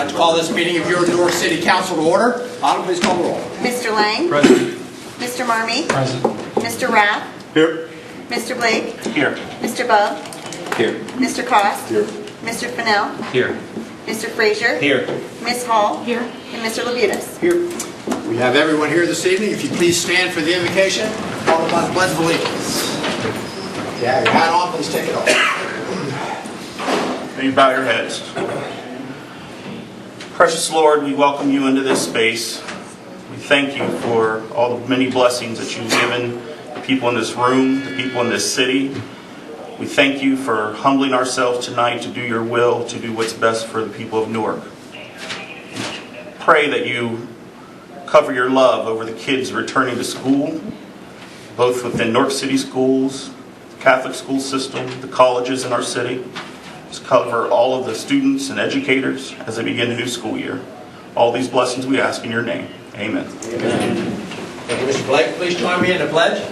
I'd like to call this meeting of your Newark City Council to order. Autumn, please call the roll. Mr. Lang? Present. Mr. Marmee? Present. Mr. Rath? Here. Mr. Blake? Here. Mr. Bub? Here. Mr. Cost? Here. Mr. Fennell? Here. Mr. Frazier? Here. Ms. Hall? Here. And Mr. Labutus? Here. We have everyone here this evening. If you please stand for the invocation, followed by the Pledge of Allegiance. If you have your hat on, please take it off. May you bow your heads. Precious Lord, we welcome you into this space. We thank you for all the many blessings that you've given the people in this room, the people in this city. We thank you for humbling ourselves tonight to do your will, to do what's best for the people of Newark. Pray that you cover your love over the kids returning to school, both within Newark City schools, the Catholic school system, the colleges in our city. Just cover all of the students and educators as they begin the new school year. All these blessings we ask in your name. Amen. Amen. Thank you, Mr. Blake. Please join me in the pledge.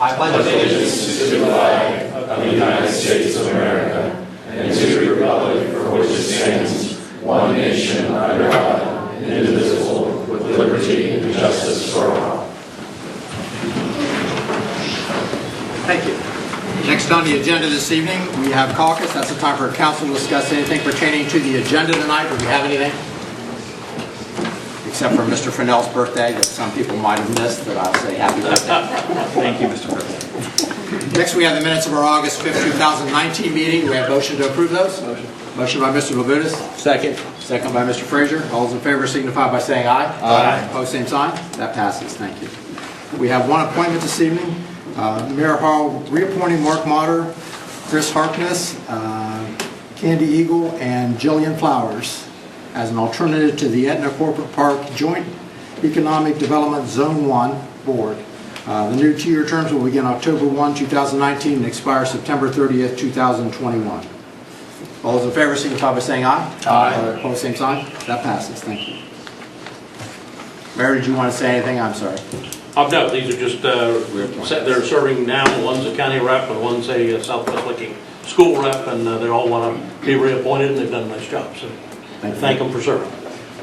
I pledge allegiance to the flag of the United States of America and to the republic for which it stands, one nation under God, indivisible, with liberty and justice for all. Thank you. Next on the agenda this evening, we have caucus. That's the time for council to discuss anything pertaining to the agenda tonight. Do we have anything? Except for Mr. Fennell's birthday that some people might have missed, but I'll say happy birthday. Thank you, Mr. President. Next, we have the minutes of our August 5th, 2019 meeting. Do we have a motion to approve those? Motion by Mr. Labutus. Second. Second by Mr. Frazier. All those in favor signify by saying aye. Aye. Opposed, same sign. That passes. Thank you. We have one appointment this evening. Mayor Hall reappointing Mark Motter, Chris Harkness, Candy Eagle, and Jillian Flowers as an alternative to the Etna Corporate Park Joint Economic Development Zone 1 Board. The new two-year terms will begin October 1, 2019 and expire September 30th, 2021. All those in favor signify by saying aye. Aye. Opposed, same sign. That passes. Thank you. Mayor, did you want to say anything? I'm sorry. No, these are just, they're serving now, one's a county rep and one's a Southwest Licking school rep, and they all want to be reappointed, and they've done a nice job, so thank them for serving.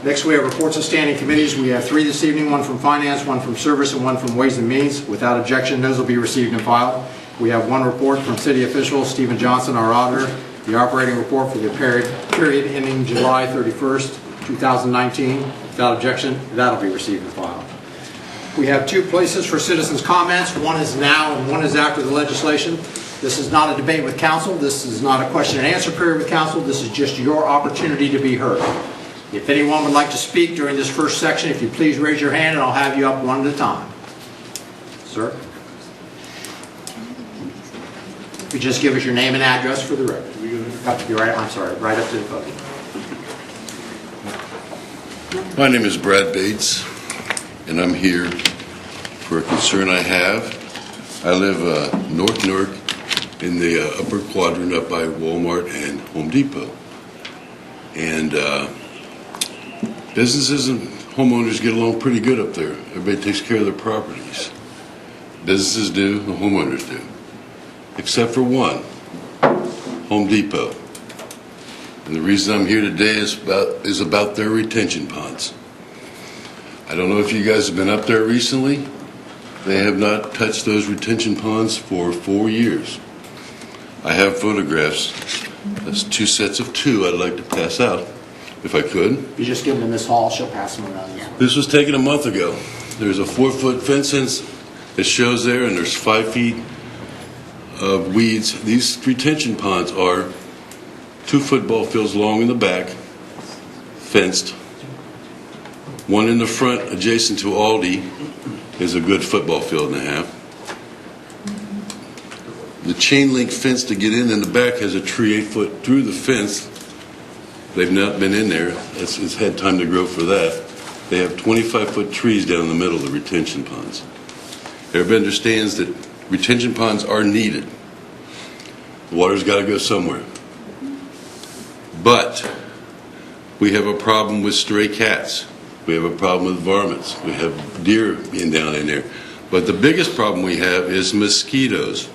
Next, we have reports of standing committees. We have three this evening, one from Finance, one from Service, and one from Ways and Means. Without objection, those will be received and filed. We have one report from city officials, Stephen Johnson, our auditor, the operating report for the period ending July 31st, 2019. Without objection, that'll be received and filed. We have two places for citizens' comments. One is now and one is after the legislation. This is not a debate with council. This is not a question and answer period with council. This is just your opportunity to be heard. If anyone would like to speak during this first section, if you please raise your hand and I'll have you up one at a time. Sir? If you just give us your name and address for the record. I'm sorry, right up to the podium. My name is Brad Bates, and I'm here for a concern I have. I live North Newark in the upper quadrant up by Walmart and Home Depot. And businesses and homeowners get along pretty good up there. Everybody takes care of their properties. Businesses do, the homeowners do. Except for one, Home Depot. And the reason I'm here today is about their retention ponds. I don't know if you guys have been up there recently. They have not touched those retention ponds for 4 years. I have photographs. That's two sets of two I'd like to pass out, if I could. If you just give them to Ms. Hall, she'll pass them around. This was taken a month ago. There's a 4-foot fence that shows there, and there's 5 feet of weeds. These retention ponds are 2 football fields long in the back, fenced. One in the front, adjacent to Aldi, is a good football field and a half. The chain link fence to get in the back has a tree 8 foot through the fence. They've not been in there. It's had time to grow for that. They have 25-foot trees down the middle of the retention ponds. Everybody understands that retention ponds are needed. The water's got to go somewhere. But we have a problem with stray cats. We have a problem with varmints. We have deer being down in there. But the biggest problem we have is mosquitoes.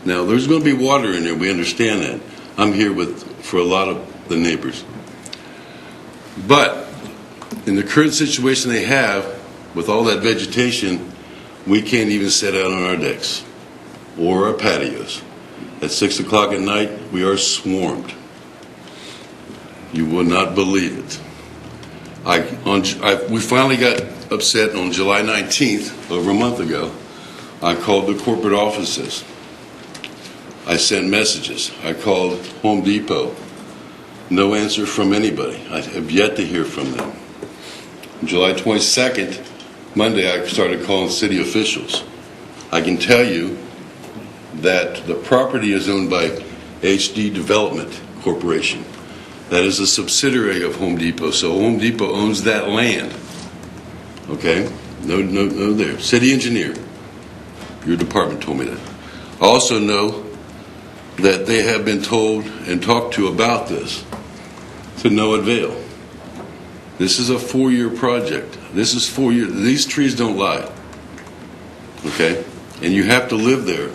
Now, there's going to be water in there. We understand that. I'm here for a lot of the neighbors. But in the current situation they have, with all that vegetation, we can't even sit out on our decks or our patios. At 6 o'clock at night, we are swarmed. You will not believe it. We finally got upset on July 19th, over a month ago. I called the corporate offices. I sent messages. I called Home Depot. No answer from anybody. I have yet to hear from them. On July 22nd, Monday, I started calling city officials. I can tell you that the property is owned by HD Development Corporation. That is a subsidiary of Home Depot. So Home Depot owns that land. Okay? No there. City engineer. Your department told me that. I also know that they have been told and talked to about this to no avail. This is a 4-year project. This is 4 years. These trees don't lie. Okay? And you have to live there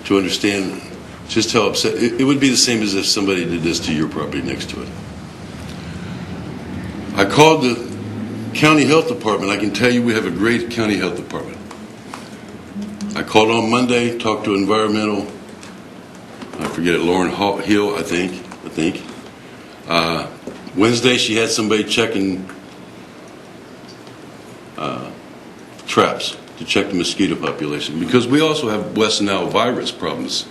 to understand just how upset. It would be the same as if somebody did this to your property next to it. I called the county health department. I can tell you we have a great county health department. I called on Monday, talked to environmental, I forget it, Lauren Hill, I think. Wednesday, she had somebody checking traps to check the mosquito population, because we also have West Nile virus problems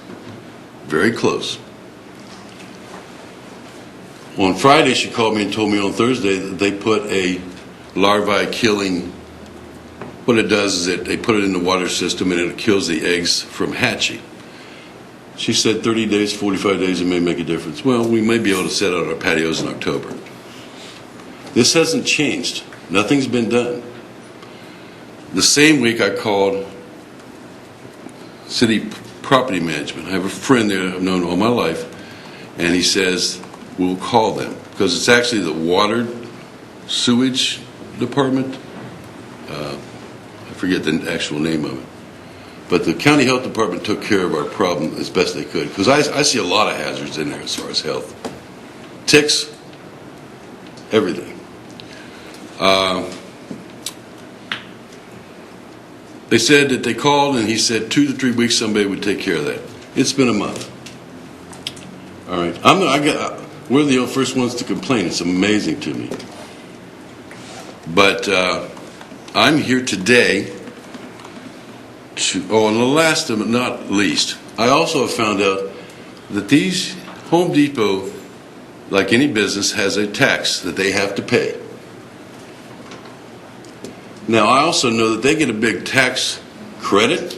very close. On Friday, she called me and told me on Thursday that they put a larvae killing. What it does is that they put it in the water system and it kills the eggs from hatching. She said 30 days, 45 days, it may make a difference. Well, we may be able to set out our patios in October. This hasn't changed. Nothing's been done. The same week I called city property management. I have a friend there I've known all my life, and he says, we'll call them, because it's actually the water sewage department. I forget the actual name of it. But the county health department took care of our problem as best they could, because I see a lot of hazards in there as far as health. Ticks, everything. They said that they called, and he said 2 to 3 weeks somebody would take care of that. It's been a month. All right. We're the first ones to complain. It's amazing to me. But I'm here today and the last but not least, I also have found out that these Home Depot, like any business, has a tax that they have to pay. Now, I also know that they get a big tax credit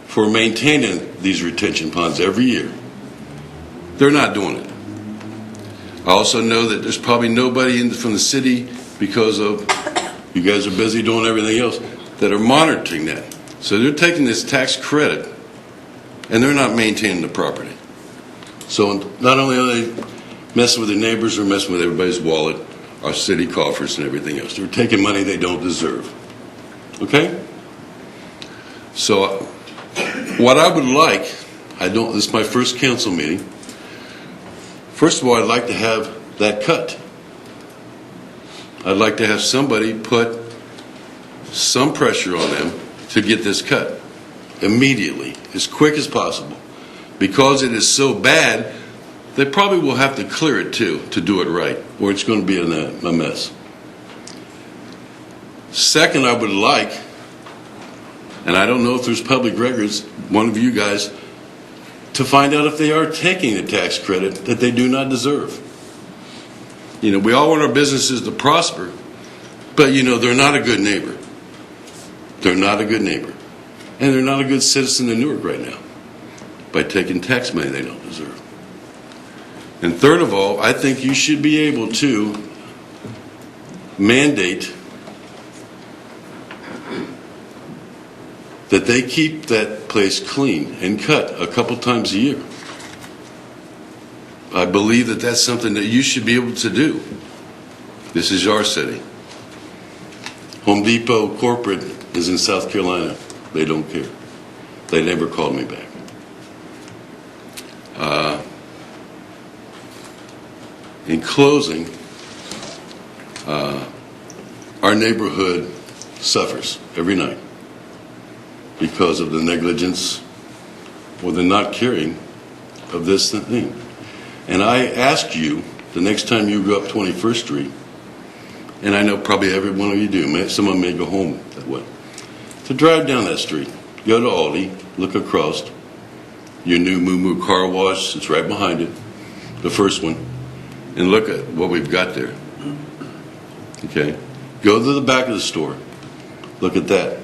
for maintaining these retention ponds every year. They're not doing it. I also know that there's probably nobody from the city, because of you guys are busy doing everything else, that are monitoring that. So they're taking this tax credit and they're not maintaining the property. So not only are they messing with their neighbors, they're messing with everybody's wallet, our city coffers, and everything else. They're taking money they don't deserve. Okay? So what I would like, this is my first council meeting. First of all, I'd like to have that cut. I'd like to have somebody put some pressure on them to get this cut immediately, as quick as possible. Because it is so bad, they probably will have to clear it too, to do it right, or it's going to be a mess. Second, I would like, and I don't know if there's public records, one of you guys, to find out if they are taking the tax credit that they do not deserve. You know, we all want our businesses to prosper, but they're not a good neighbor. They're not a good neighbor. And they're not a good citizen in Newark right now by taking tax money they don't deserve. And third of all, I think you should be able to mandate that they keep that place clean and cut a couple times a year. I believe that that's something that you should be able to do. This is our city. Home Depot corporate is in South Carolina. They don't care. They never called me back. In closing, Our neighborhood suffers every night because of the negligence or the not caring of this thing. And I ask you, the next time you go up 21st Street, and I know probably every one of you do, someone may go home that way, to drive down that street, go to Aldi, look across, your new Moo Moo car wash, it's right behind it, the first one, and look at what we've got there. Okay? Go to the back of the store, look at that.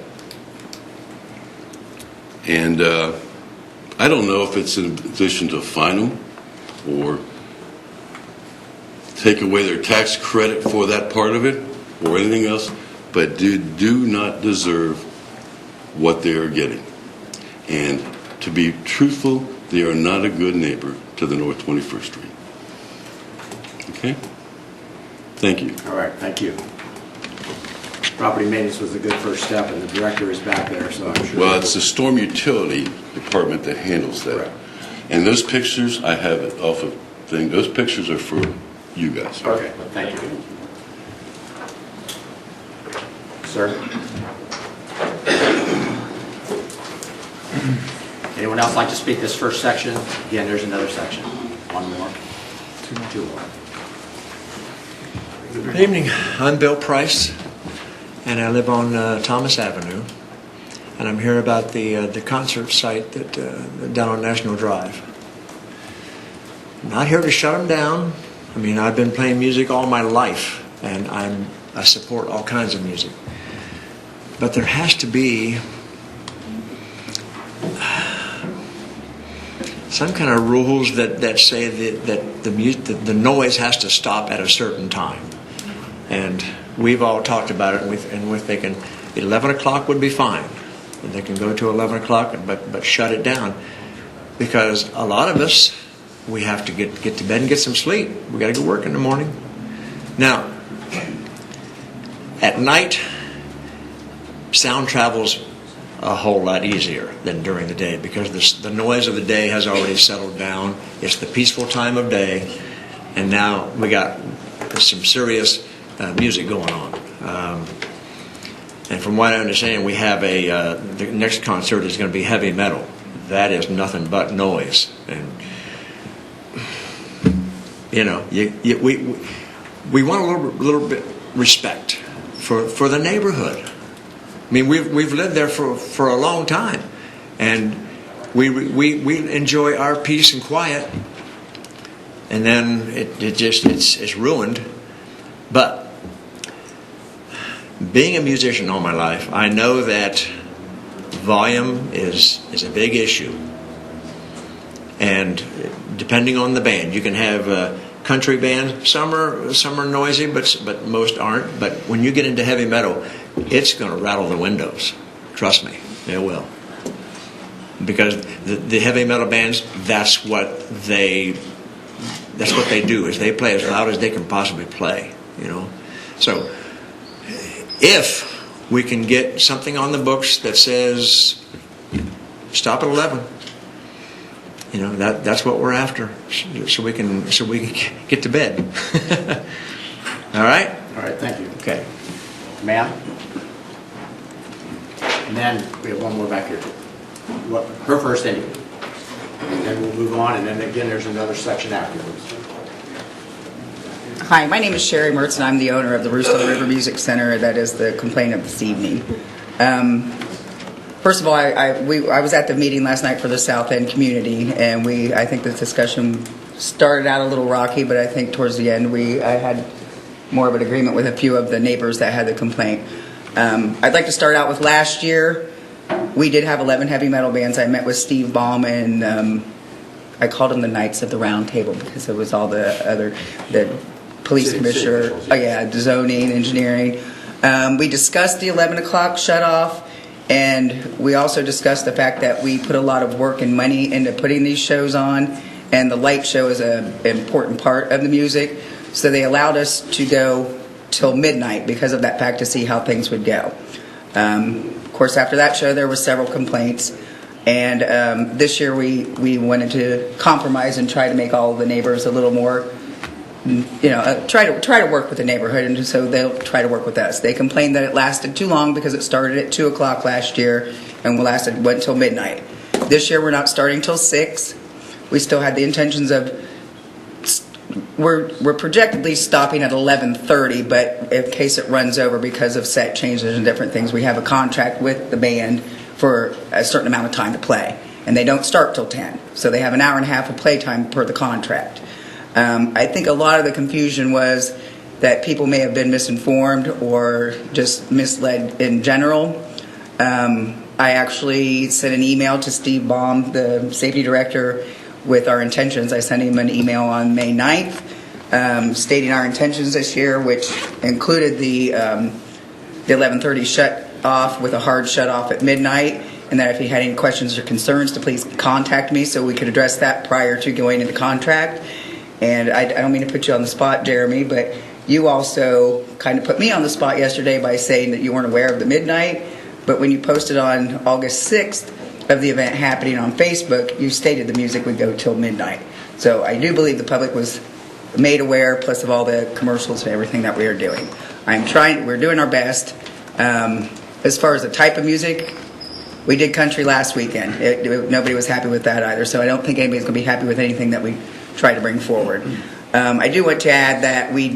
And I don't know if it's in a position to fine them or take away their tax credit for that part of it or anything else, but do not deserve what they are getting. And to be truthful, they are not a good neighbor to the North 21st Street. Okay? Thank you. All right, thank you. Property maintenance was a good first step, and the director is back there, so I'm sure. Well, it's the storm utility department that handles that. Correct. And those pictures, I have it off of thing. Those pictures are for you guys. Okay, thank you. Sir? Anyone else like to speak this first section? Again, there's another section. One more. Two more. Good evening. I'm Bill Price, and I live on Thomas Avenue. And I'm here about the concert site that down on National Drive. I'm not here to shut them down. I mean, I've been playing music all my life, and I support all kinds of music. But there has to be some kind of rules that say that the noise has to stop at a certain time. And we've all talked about it, and we're thinking 11 o'clock would be fine. And they can go to 11 o'clock, but shut it down. Because a lot of us, we have to get to bed and get some sleep. We got to go work in the morning. Now, at night, sound travels a whole lot easier than during the day because the noise of the day has already settled down. It's the peaceful time of day, and now we got some serious music going on. And from what I understand, we have the next concert is going to be heavy metal. That is nothing but noise, and you know, we want a little bit respect for the neighborhood. I mean, we've lived there for a long time, and we enjoy our peace and quiet, and then it's ruined. But being a musician all my life, I know that volume is a big issue, and depending on the band, you can have country bands. Some are noisy, but most aren't. But when you get into heavy metal, it's going to rattle the windows. Trust me, it will. Because the heavy metal bands, that's what they do, is they play as loud as they can possibly play. You know, so if we can get something on the books that says stop at 11. You know, that's what we're after, so we can get to bed. All right? All right, thank you. Okay. Ma'am? And then we have one more back here. Her first anyway. And then we'll move on, and then again, there's another section afterwards. Hi, my name is Sherry Mertz, and I'm the owner of the Rooster River Music Center. That is the complaint of this evening. First of all, I was at the meeting last night for the South End community, and I think the discussion started out a little rocky, but I think towards the end I had more of an agreement with a few of the neighbors that had the complaint. I'd like to start out with last year. We did have 11 heavy metal bands. I met with Steve Baum, and I called them the Knights of the Round Table because it was all the police commissioner, the zoning, engineering. We discussed the 11 o'clock shut off. And we also discussed the fact that we put a lot of work and money into putting these shows on, and the light show is an important part of the music. So they allowed us to go till midnight because of that fact, to see how things would go. Of course, after that show, there were several complaints. And this year we wanted to compromise and try to make all of the neighbors a little more try to work with the neighborhood, and so they'll try to work with us. They complained that it lasted too long because it started at 2 o'clock last year and went until midnight. This year we're not starting till 6. We still had the intentions of we're projectedly stopping at 11:30, but in case it runs over because of set changes and different things, we have a contract with the band for a certain amount of time to play, and they don't start till 10, so they have an hour and a half of playtime per the contract. I think a lot of the confusion was that people may have been misinformed or just misled in general. I actually sent an email to Steve Baum, the safety director, with our intentions. I sent him an email on May 9th stating our intentions this year, which included the 11:30 shut off with a hard shut off at midnight, and that if he had any questions or concerns to please contact me so we could address that prior to going into contract. And I don't mean to put you on the spot, Jeremy, but you also kind of put me on the spot yesterday by saying that you weren't aware of the midnight. But when you posted on August 6th of the event happening on Facebook, you stated the music would go till midnight. So I do believe the public was made aware, plus of all the commercials and everything that we are doing. We're doing our best. As far as the type of music, we did country last weekend. Nobody was happy with that either, so I don't think anybody's going to be happy with anything that we try to bring forward. I do want to add that we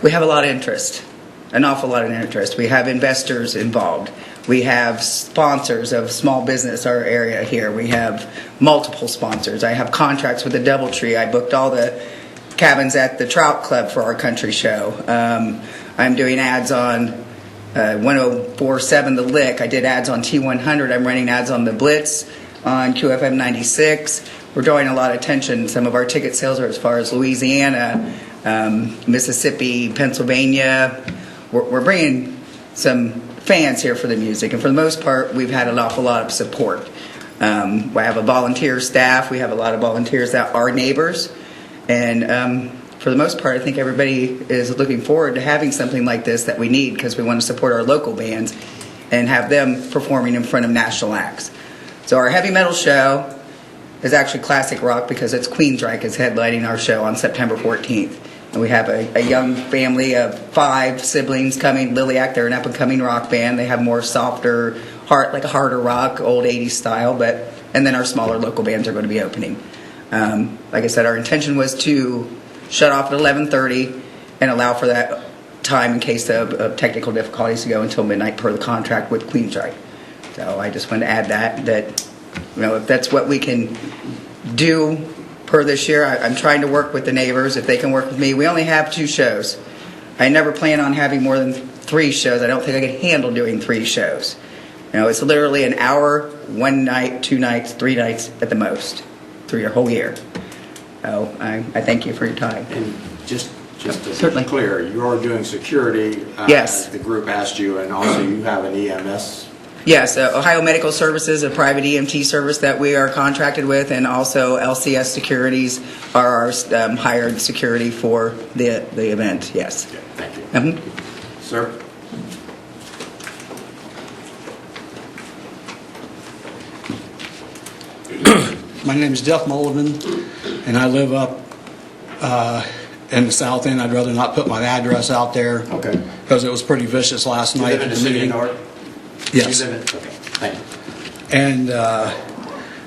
have a lot of interest, an awful lot of interest. We have investors involved. We have sponsors of small business, our area here. We have multiple sponsors. I have contracts with the DoubleTree. I booked all the cabins at the Trout Club for our country show. I'm doing ads on 104.7 The Lick. I did ads on T100. I'm running ads on the Blitz, on QFM 96. We're drawing a lot of attention. Some of our ticket sales are as far as Louisiana, Mississippi, Pennsylvania. We're bringing some fans here for the music, and for the most part, we've had an awful lot of support. We have a volunteer staff. We have a lot of volunteers that are neighbors, and for the most part, I think everybody is looking forward to having something like this that we need, because we want to support our local bands and have them performing in front of national acts. So our heavy metal show is actually classic rock, because it's Queensryche is headlining our show on September 14th. And we have a young family of 5 siblings coming. Liliac, they're an up-and-coming rock band. They have more softer, like a harder rock, old 80s style. And then our smaller local bands are going to be opening. Like I said, our intention was to shut off at 11:30 and allow for that time in case of technical difficulties to go until midnight per the contract with Queensryche. So I just wanted to add that if that's what we can do per this year, I'm trying to work with the neighbors. If they can work with me, we only have 2 shows. I never plan on having more than 3 shows. I don't think I could handle doing 3 shows. It's literally an hour, 1 night, 2 nights, 3 nights at the most through your whole year. So I thank you for your time. And just to Certainly. be clear, you are doing security, Yes. as the group asked you, and also you have an EMS. Yes, Ohio Medical Services, a private EMT service that we are contracted with, and also LCS Securities are our hired security for the event. Yes. Okay, thank you. Mhm. Sir? My name is Jeff Mullivan, and I live up in the south end. I'd rather not put my address out there. Okay. Because it was pretty vicious last You night. live in the city of Newark? Yes. You live in, okay, thank you. And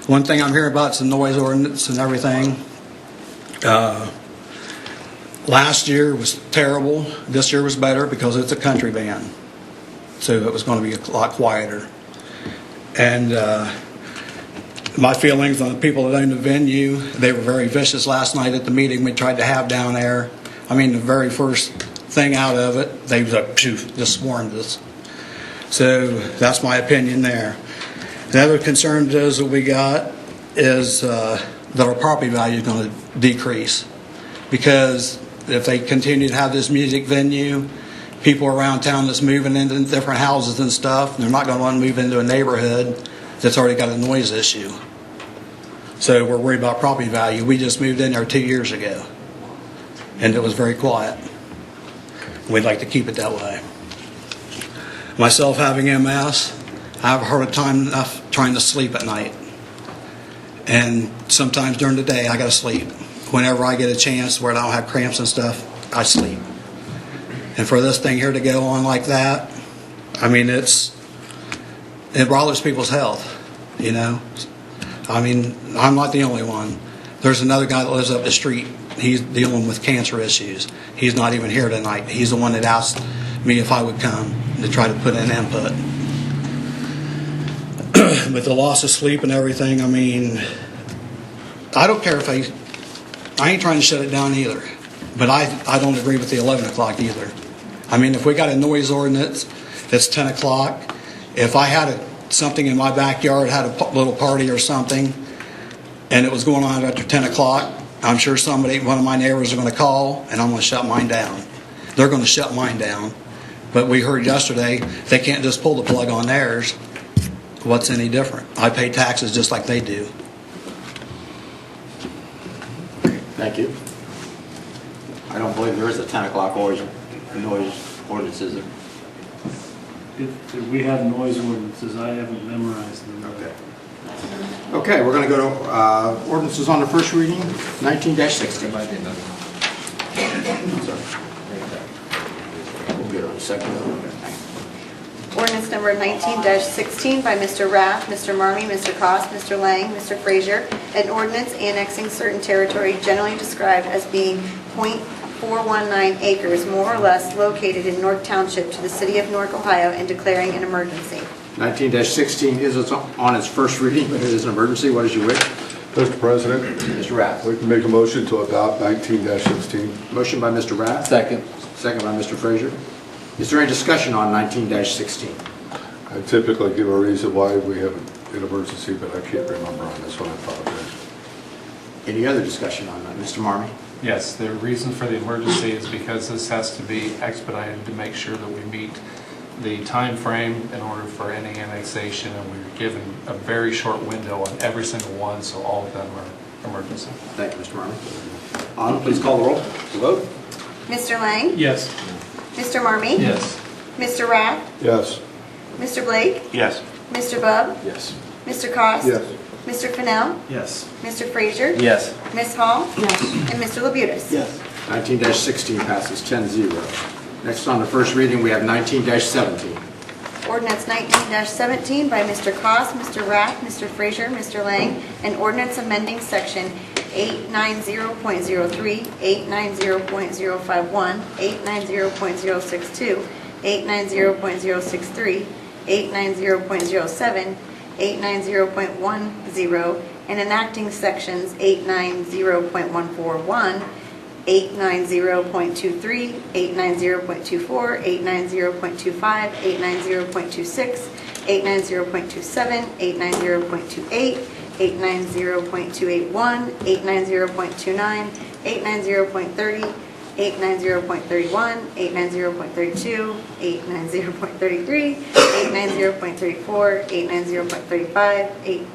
one thing I'm hearing about is the noise ordinance and everything. Last year was terrible. This year was better because it's a country band. So it was going to be a lot quieter. And my feelings on the people that own the venue, they were very vicious last night at the meeting we tried to have down there. I mean, the very first thing out of it, they was like, phew, just swarmed us. So that's my opinion there. The other concern is that we got is that our property value is going to decrease, because if they continue to have this music venue, people around town that's moving into different houses and stuff, they're not going to want to move into a neighborhood that's already got a noise issue. So we're worried about property value. We just moved in there 2 years ago, and it was very quiet. We'd like to keep it that way. Myself having MS, I have a hard time enough trying to sleep at night. And sometimes during the day, I got to sleep. whenever I get a chance where I don't have cramps and stuff, I sleep. And for this thing here to go on like that, I mean, it bothers people's health, you know? I mean, I'm not the only one. There's another guy that lives up the street. He's dealing with cancer issues. He's not even here tonight. He's the one that asked me if I would come to try to put in input. But the loss of sleep and everything, I mean, I don't care if I ain't trying to shut it down either. But I don't agree with the 11 o'clock either. I mean, if we got a noise ordinance that's 10 o'clock, if I had something in my backyard, had a little party or something, and it was going on after 10 o'clock, I'm sure one of my neighbors are going to call, and I'm going to shut mine down. They're going to shut mine down. But we heard yesterday they can't just pull the plug on theirs. What's any different? I pay taxes just like they do. Thank you. I don't believe there is a 10 o'clock noise ordinance, is there? If we have noise ordinances, I haven't memorized them. Okay. Okay, we're going to go to ordinances on the first reading, 19-60. We'll get on the second. Ordinance number 19-16 by Mr. Rath, Mr. Marmee, Mr. Cost, Mr. Lang, Mr. Frazier, an ordinance annexing certain territory generally described as being .419 acres, more or less, located in Newark Township to the city of Newark, Ohio, and declaring an emergency. 19-16 is on its first reading, but it is an emergency. What is your wish? Mr. President, Mr. Rath. we can make a motion to adopt 19-16. Motion by Mr. Rath. Second. Second by Mr. Frazier. Is there any discussion on 19-16? I typically give a reason why we have an emergency, but I can't remember on this one. I apologize. Any other discussion on that? Mr. Marmee? Yes, the reason for the emergency is because this has to be expedited to make sure that we meet the time frame in order for any annexation, and we were given a very short window on every single one, so all of them are emergency. Thank you, Mr. Marmee. Autumn, please call the roll to vote. Mr. Lang? Yes. Mr. Marmee? Yes. Mr. Rath? Yes. Mr. Blake? Yes. Mr. Bub? Yes. Mr. Cost? Yes. Mr. Fennell? Yes. Mr. Frazier? Yes. Ms. Hall? Yes. And Mr. Labutus? Yes. 19-16 passes 10-0. Next on the first reading, we have 19-17. Ordinance 19-17 by Mr. Cost, Mr. Rath, Mr. Frazier, Mr. Lang, an ordinance amending section 890.03, 890.051, 890.062, 890.063, 890.07, 890.10, and enacting sections 890.141, 890.23, 890.24, 890.25, 890.26, 890.27, 890.28, 890.281, 890.29, 890.30, 890.31, 890.32, 890.33, 890.34, 890.35,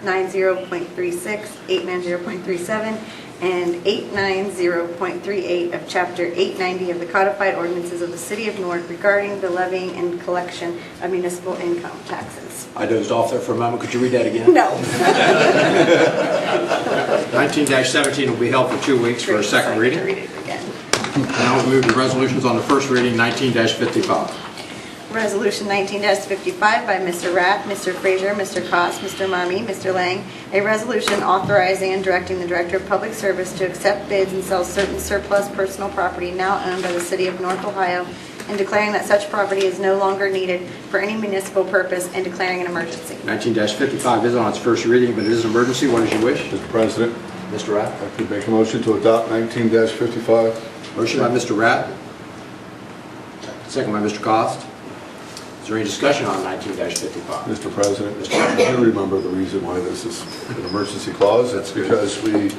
890.36, 890.37, and 890.38 of Chapter 890 of the Codified Ordinances of the City of Newark regarding the levying and collection of municipal income taxes. I dozed off there for a moment. Could you read that again? No. 19-17 will be held for 2 weeks for a second reading. Read it again. Now we'll move to resolutions on the first reading, 19-55. Resolution 19-55 by Mr. Rath, Mr. Frazier, Mr. Cost, Mr. Marmee, Mr. Lang, a resolution authorizing and directing the Director of Public Service to accept bids and sell certain surplus personal property now owned by the City of Newark, Ohio, and declaring that such property is no longer needed for any municipal purpose and declaring an emergency. 19-55 is on its first reading, but it is an emergency. What is your wish? Mr. President, Mr. Rath. I could make a motion to adopt 19-55. Motion by Mr. Rath. Second by Mr. Cost. Is there any discussion on 19-55? Mr. President, I do remember the reason why this is an emergency clause. It's because we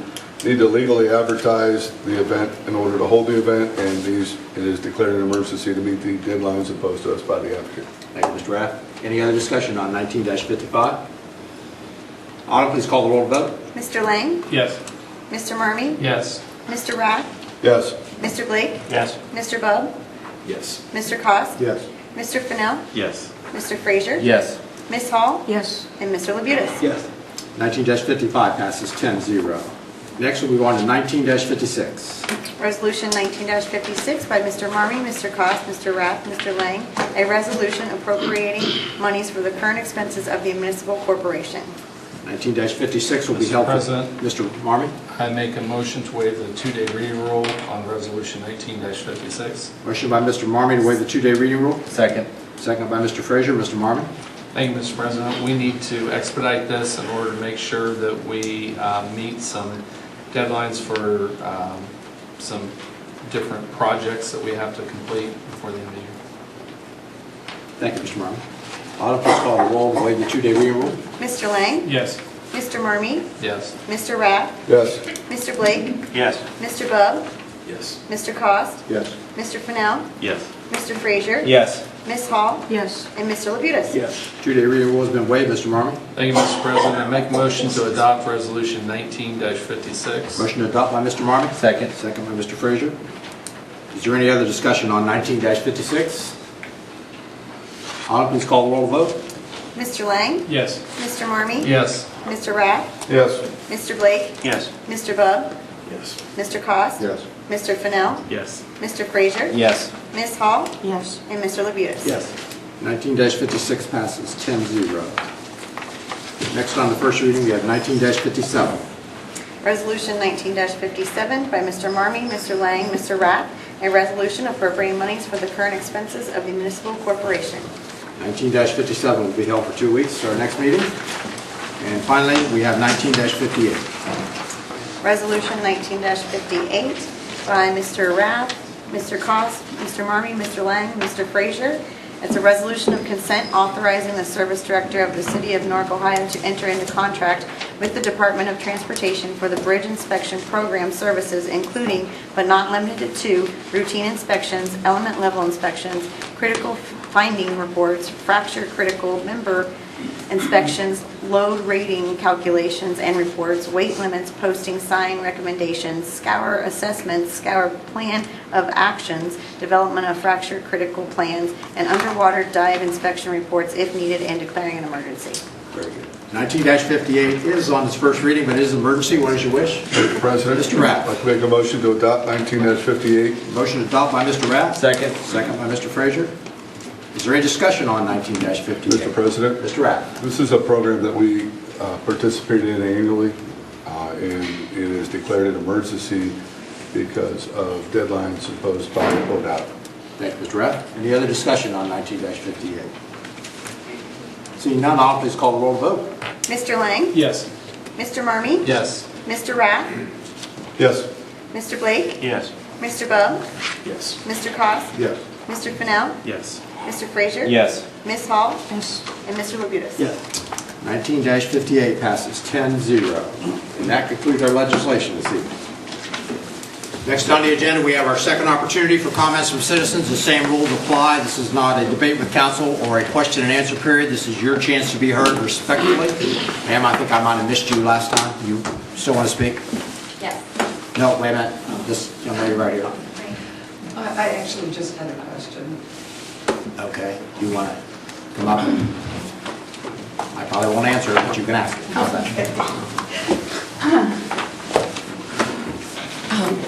need to legally advertise the event in order to hold the event, and it is declared an emergency to meet the deadlines imposed to us by the applicant. Thank you, Mr. Rath. Any other discussion on 19-55? Autumn, please call the roll to vote. Mr. Lang? Yes. Mr. Marmee? Yes. Mr. Rath? Yes. Mr. Blake? Yes. Mr. Bub? Yes. Mr. Cost? Yes. Mr. Fennell? Yes. Mr. Frazier? Yes. Ms. Hall? Yes. And Mr. Labutus? Yes. 19-55 passes 10-0. Next, we'll move on to 19-56. Resolution 19-56 by Mr. Marmee, Mr. Cost, Mr. Rath, Mr. Lang, a resolution appropriating monies for the current expenses of the municipal corporation. 19-56 will be Mr. held for... President. Mr. Marmee? I make a motion to waive the 2-day reading rule on Resolution 19-56. Motion by Mr. Marmee to waive the 2-day reading rule. Second. Second by Mr. Frazier. Mr. Marmee? Thank you, Mr. President. We need to expedite this in order to make sure that we meet some deadlines for some different projects that we have to complete before the end of the year. Thank you, Mr. Marmee. Autumn, please call the roll to waive the 2-day reading rule. Mr. Lang? Yes. Mr. Marmee? Yes. Mr. Rath? Yes. Mr. Blake? Yes. Mr. Bub? Yes. Mr. Cost? Yes. Mr. Fennell? Yes. Mr. Frazier? Yes. Ms. Hall? Yes. And Mr. Labutus? Yes. 2-day reading rule has been waived. Mr. Marmee? Thank you, Mr. President. I make a motion to adopt Resolution 19-56. Motion to adopt by Mr. Marmee. Second. Second by Mr. Frazier. Is there any other discussion on 19-56? Autumn, please call the roll vote. Mr. Lang? Yes. Mr. Marmee? Yes. Mr. Rath? Yes. Mr. Blake? Yes. Mr. Bub? Yes. Mr. Cost? Yes. Mr. Fennell? Yes. Mr. Frazier? Yes. Ms. Hall? Yes. And Mr. Labutus? Yes. 19-56 passes 10-0. Next on the first reading, we have 19-57. Resolution 19-57 by Mr. Marmee, Mr. Lang, Mr. Rath, a resolution appropriating monies for the current expenses of the municipal corporation. 19-57 will be held for 2 weeks, our next meeting. And finally, we have 19-58. Resolution 19-58 by Mr. Rath, Mr. Cost, Mr. Marmee, Mr. Lang, Mr. Frazier. It's a resolution of consent authorizing the service director of the city of Newark, Ohio to enter into contract with the Department of Transportation for the bridge inspection program services, including but not limited to routine inspections, element level inspections, critical finding reports, fracture critical member inspections, load rating calculations and reports, weight limits, posting sign recommendations, scour assessments, scour plan of actions, development of fracture critical plans, and underwater dive inspection reports if needed, and declaring an emergency. Very good. 19-58 is on its first reading, but it is an emergency. What is your wish? Mr. President. Mr. Rath. I'd like to make a motion to adopt 19-58. Motion to adopt by Mr. Rath. Second. Second by Mr. Frazier. Is there any discussion on 19-58? Mr. President. Mr. Rath. This is a program that we participate in annually, and it is declared an emergency because of deadlines imposed by ODOT. Thank you, Mr. Rath. Any other discussion on 19-58? Seeing none, I'll please call the roll vote. Mr. Lang? Yes. Mr. Marmee? Yes. Mr. Rath? Yes. Mr. Blake? Yes. Mr. Bub? Yes. Mr. Cost? Yes. Mr. Fennell? Yes. Mr. Frazier? Yes. Ms. Hall? Yes. And Mr. Labutus? Yes. 19-58 passes 10-0. And that concludes our legislation this evening. Next on the agenda, we have our second opportunity for comments from citizens. The same rules apply. This is not a debate with council or a question and answer period. This is your chance to be heard respectfully. Ma'am, I think I might have missed you last time. You still want to speak? Yes. No, wait a minute. This young lady right here. I actually just had a question. Okay. You want to come up? I probably won't answer it, but you can ask it. How's that?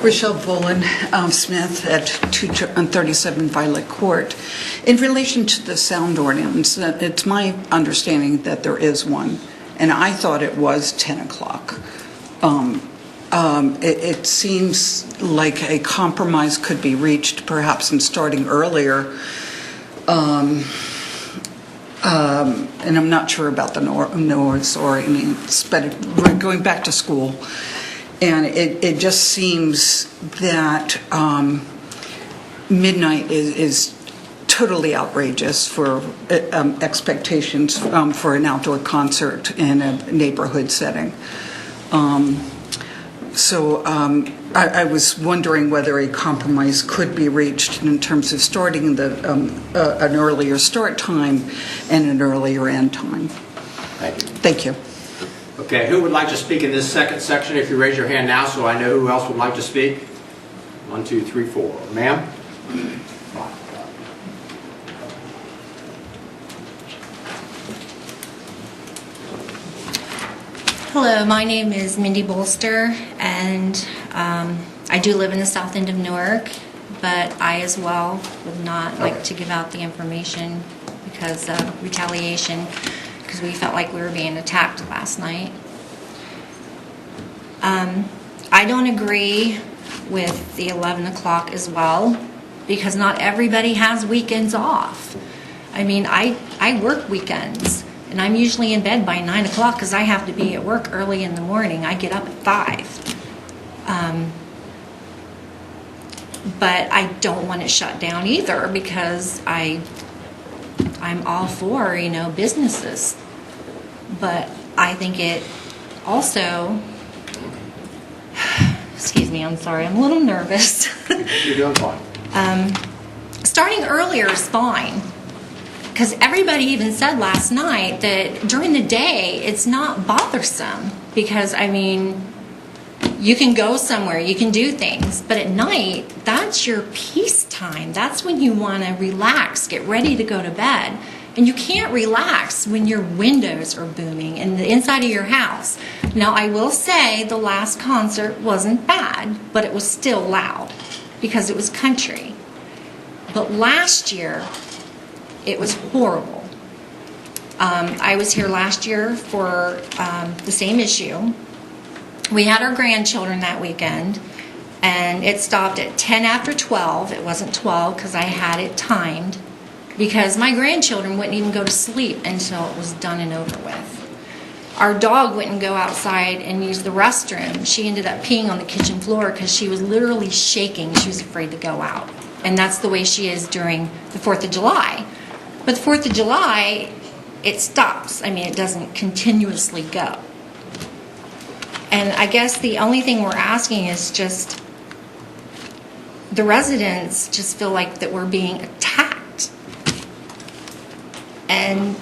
Rochelle Bolin Smith at 237 Violet Court. In relation to the sound ordinance, it's my understanding that there is one, and I thought it was 10 o'clock. It seems like a compromise could be reached perhaps in starting earlier. And I'm not sure about the noise ordinance, but we're going back to school. And it just seems that midnight is totally outrageous for expectations for an outdoor concert in a neighborhood setting. So I was wondering whether a compromise could be reached in terms of starting an earlier start time and an earlier end time. Thank you. Thank you. Okay, who would like to speak in this second section? If you raise your hand now so I know who else would like to speak. 1, 2, 3, 4. Ma'am? Hello, my name is Mindy Bolster, and I do live in the south end of Newark, but I as well would not like to give out the information because of retaliation, because we felt like we were being attacked last night. I don't agree with the 11 o'clock as well, because not everybody has weekends off. I mean, I work weekends, and I'm usually in bed by 9 o'clock because I have to be at work early in the morning. I get up at 5. But I don't want it shut down either, because I'm all for, businesses. But I think it also, excuse me, I'm sorry, I'm a little nervous. You're doing fine. Starting earlier is fine. Because everybody even said last night that during the day it's not bothersome, because you can go somewhere, you can do things, but at night that's your peace time. That's when you want to relax, get ready to go to bed, and you can't relax when your windows are booming in the inside of your house. Now I will say the last concert wasn't bad, but it was still loud because it was country. But last year it was horrible. I was here last year for the same issue. We had our grandchildren that weekend, and it stopped at 10 after 12. It wasn't 12 because I had it timed, because my grandchildren wouldn't even go to sleep until it was done and over with. Our dog wouldn't go outside and use the restroom. She ended up peeing on the kitchen floor because she was literally shaking. She was afraid to go out. And that's the way she is during the 4th of July. But the 4th of July, it stops. It doesn't continuously go. And I guess the only thing we're asking is just the residents just feel like that we're being attacked. And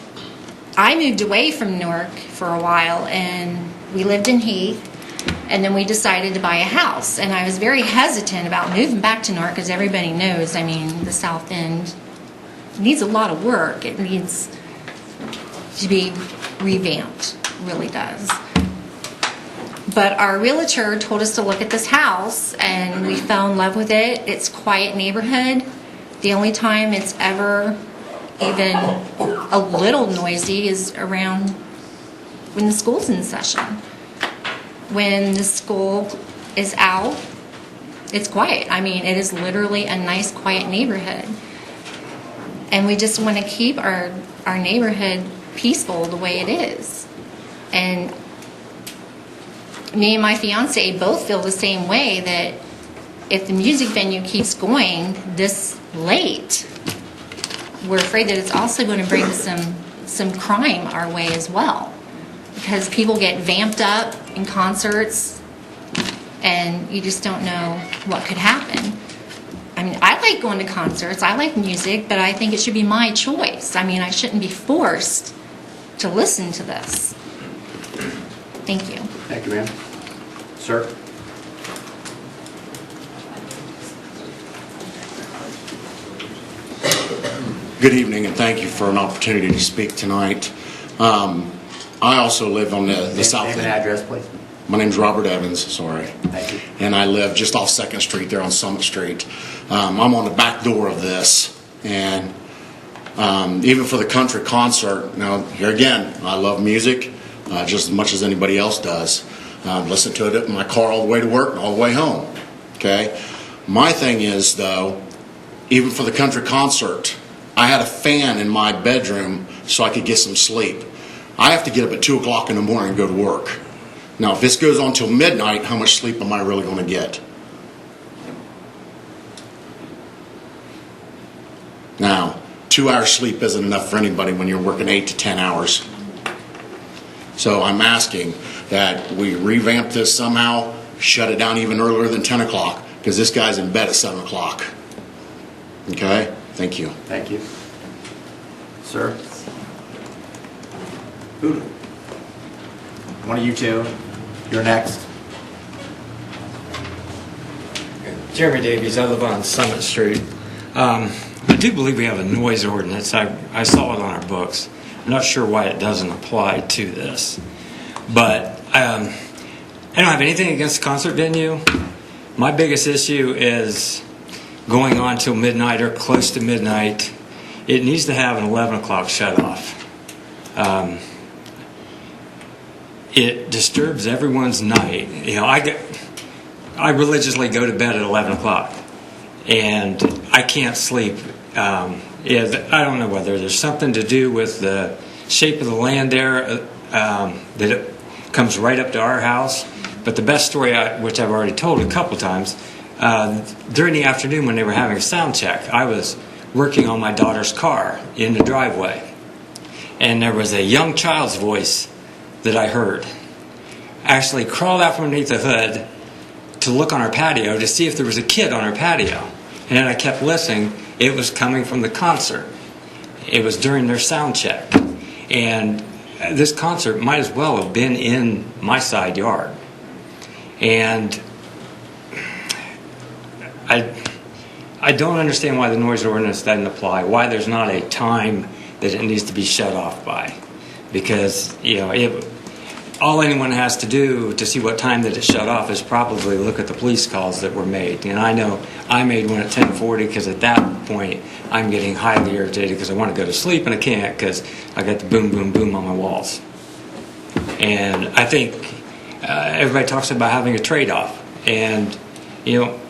I moved away from Newark for a while, and we lived in Heath, and then we decided to buy a house. And I was very hesitant about moving back to Newark because everybody knows, the South End needs a lot of work. It needs to be revamped, it really does. But our realtor told us to look at this house, and we fell in love with it. It's a quiet neighborhood. The only time it's ever even a little noisy is around when the school's in session. When the school is out, it's quiet. It is literally a nice, quiet neighborhood. And we just want to keep our neighborhood peaceful the way it is. And me and my fiance both feel the same way, that if the music venue keeps going this late, we're afraid that it's also going to bring some crime our way as well. Because people get vamped up in concerts, and you just don't know what could happen. I like going to concerts, I like music, but I think it should be my choice. I shouldn't be forced to listen to this. Thank you. Thank you, ma'am. Sir? Good evening, and thank you for an opportunity to speak tonight. I also live on the south end. Name and address, please. My name's Robert Evans, sorry. Thank you. And I live just off 2nd Street there on Summit Street. I'm on the back door of this, and even for the country concert, now here again, I love music just as much as anybody else does. Listen to it in my car all the way to work and all the way home. Okay? My thing is, though, even for the country concert, I had a fan in my bedroom so I could get some sleep. I have to get up at 2 o'clock in the morning and go to work. Now, if this goes on till midnight, how much sleep am I really going to get? Now, 2 hours sleep isn't enough for anybody when you're working 8 to 10 hours. So I'm asking that we revamp this somehow, shut it down even earlier than 10 o'clock, because this guy's in bed at 7 o'clock. Okay? Thank you. Thank you. Sir? Who? One of you two. You're next. Jeremy Davies, I live on Summit Street. I do believe we have a noise ordinance. I saw it on our books. I'm not sure why it doesn't apply to this. But I don't have anything against the concert venue. My biggest issue is going on till midnight or close to midnight. It needs to have an 11 o'clock shut off. It disturbs everyone's night. You know, I religiously go to bed at 11 o'clock, and I can't sleep. I don't know whether there's something to do with the shape of the land there, that it comes right up to our house. But the best story, which I've already told a couple times, during the afternoon when they were having a sound check, I was working on my daughter's car in the driveway, and there was a young child's voice that I heard actually crawled out from underneath the hood to look on our patio to see if there was a kid on our patio. And then I kept listening. It was coming from the concert. It was during their sound check. And this concert might as well have been in my side yard. And I don't understand why the noise ordinance doesn't apply, why there's not a time that it needs to be shut off by. Because, you know, all anyone has to do to see what time that it shut off is probably look at the police calls that were made. And I know I made one at 10:40 because at that point I'm getting highly irritated because I want to go to sleep and I can't because I got the boom, boom, boom on my walls. And I think everybody talks about having a trade-off. And, you know,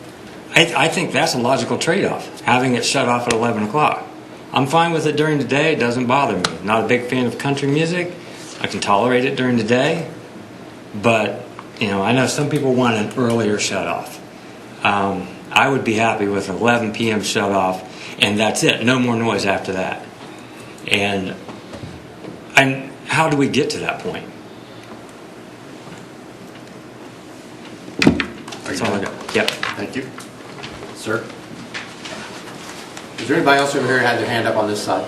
I think that's a logical trade-off, having it shut off at 11 o'clock. I'm fine with it during the day. It doesn't bother me. Not a big fan of country music. I can tolerate it during the day. But, you know, I know some people want an earlier shut-off. I would be happy with an 11 p.m. shut-off, and that's it. No more noise after that. And how do we get to that point? That's all I got. Yep. Thank you. Sir? Is there anybody else over here who had their hand up on this side?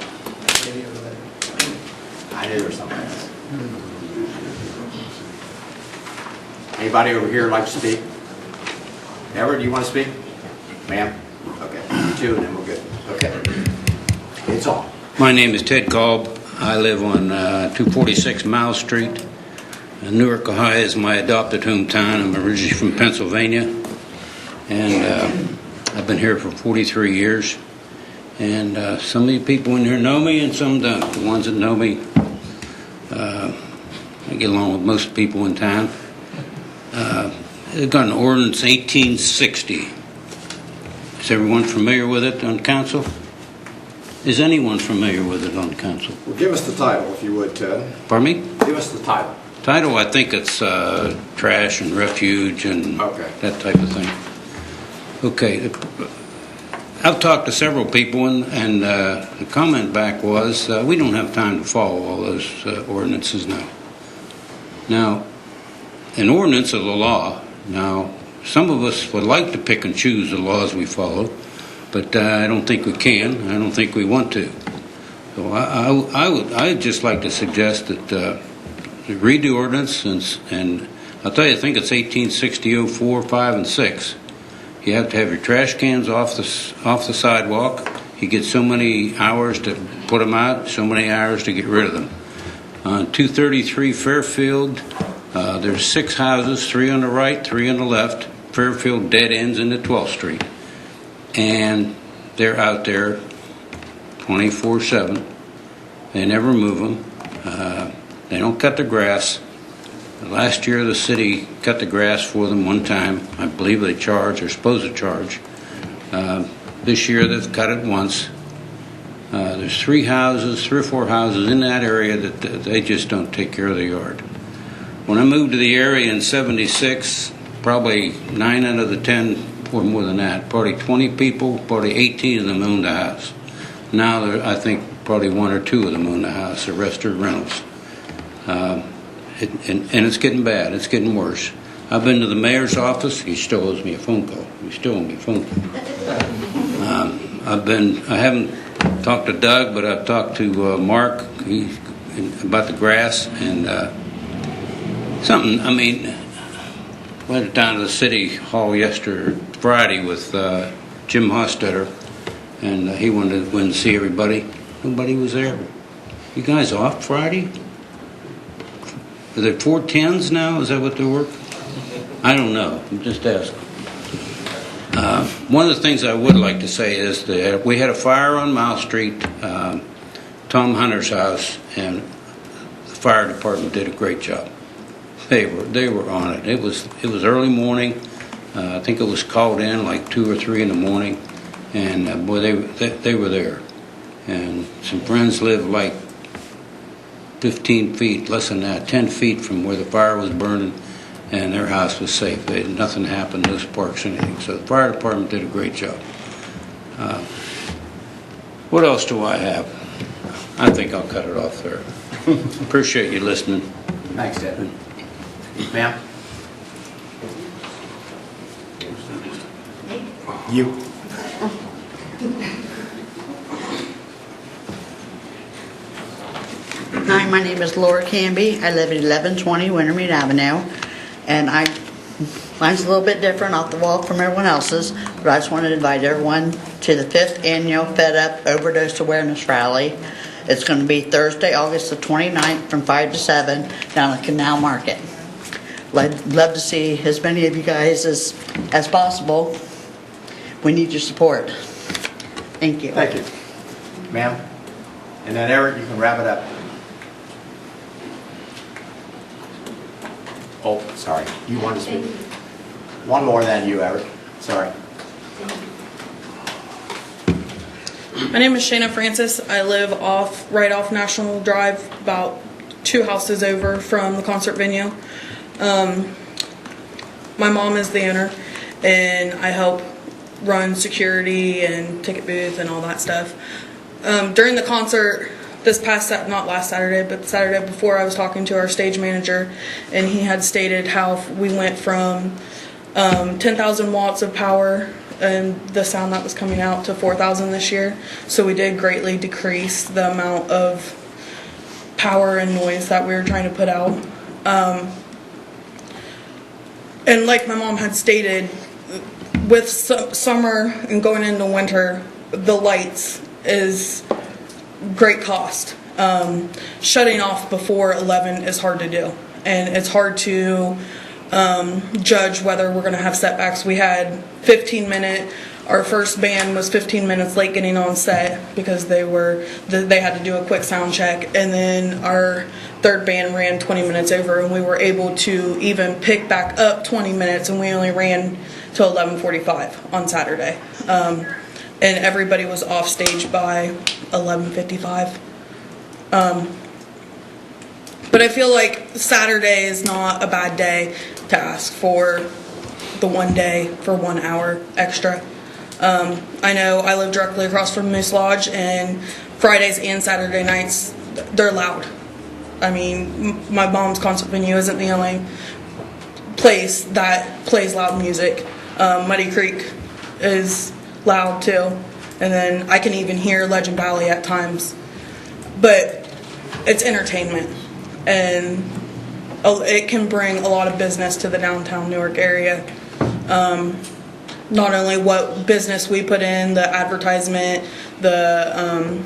I knew there was something else. Anybody over here like to speak? Ever, do you want to speak? Ma'am? Okay. You two, and then we're good. Okay. It's on. My name is Ted Kolb. I live on 246 Mile Street. Newark, Ohio is my adopted hometown. I'm originally from Pennsylvania. And I've been here for 43 years. And some of you people in here know me and some don't. The ones that know me, I get along with most people in town. They've got an ordinance 1860. Is everyone familiar with it on council? Is anyone familiar with it on council? Well, give us the title, if you would, Ted. Pardon me? Give us the title. Title, I think it's trash and refuge and that type of thing. Okay. I've talked to several people, and the comment back was, we don't have time to follow all those ordinances now. Now, an ordinance is a law. Now, some of us would like to pick and choose the laws we follow, but I don't think we can. I don't think we want to. So I'd just like to suggest that you read the ordinance, and I'll tell you, I think it's 1860, 04, 5, and 6. You have to have your trash cans off the sidewalk. You get so many hours to put them out, so many hours to get rid of them. On 233 Fairfield, there's 6 houses, 3 on the right, 3 on the left. Fairfield dead ends into 12th Street. And they're out there 24/7. They never move them. They don't cut the grass. Last year, the city cut the grass for them one time. I believe they charge, or supposed to charge. This year, they've cut it once. There's 3 or 4 houses in that area that they just don't take care of the yard. When I moved to the area in 76, probably 9 out of the 10, or more than that, probably 20 people, probably 18 of them owned the house. Now, I think probably 1 or 2 of them own the house. The rest are rentals. And it's getting bad. It's getting worse. I've been to the mayor's office. He still owes me a phone call. He still owes me a phone call. I haven't talked to Doug, but I've talked to Mark about the grass and something. I mean, went down to the city hall Friday with Jim Hostetter, and he wanted to see everybody. Nobody was there. You guys off Friday? Are they 410s now? Is that what they work? I don't know. I'm just asking. One of the things I would like to say is that we had a fire on Mile Street, Tom Hunter's house, and the fire department did a great job. They were on it. It was early morning. I think it was called in like 2 or 3 in the morning, and boy, they were there. And some friends lived like 15 feet, less than that, 10 feet from where the fire was burning, and their house was safe. Nothing happened, no sparks or anything. So the fire department did a great job. What else do I have? I think I'll cut it off there. Appreciate you listening. Thanks, Ted. Ma'am? You. Hi, my name is Laura Canby. I live at 1120 Wintermead Avenue, and mine's a little bit different off the wall from everyone else's, but I just want to invite everyone to the 5th Annual Fed Up Overdose Awareness Rally. It's going to be Thursday, August the 29th from 5 to 7 down at Canal Market. I'd love to see as many of you guys as possible. We need your support. Thank you. Thank you. Ma'am? And then Eric, you can wrap it up. Oh, sorry. You want to speak? One more than you, Eric. Sorry. My name is Shayna Francis. I live right off National Drive, about 2 houses over from the concert venue. My mom is the owner, and I help run security and ticket booth and all that stuff. During the concert this past, not last Saturday, but the Saturday before, I was talking to our stage manager, and he had stated how we went from 10,000 watts of power and the sound that was coming out to 4,000 this year. So we did greatly decrease the amount of power and noise that we were trying to put out. And like my mom had stated, with summer and going into winter, the lights is great cost. Shutting off before 11 is hard to do, and it's hard to judge whether we're going to have setbacks. We had 15-minute. Our first band was 15 minutes late getting on set because they had to do a quick sound check, and then our third band ran 20 minutes over, and we were able to even pick back up 20 minutes, and we only ran till 11:45 on Saturday. And everybody was off stage by 11:55. But I feel like Saturday is not a bad day to ask for the one day for 1 hour extra. I know I live directly across from Moose Lodge, and Fridays and Saturday nights, they're loud. I mean, my mom's concert venue isn't the only place that plays loud music. Muddy Creek is loud too, and then I can even hear Legend Valley at times. But it's entertainment, and it can bring a lot of business to the downtown Newark area. Not only what business we put in, the advertisement, the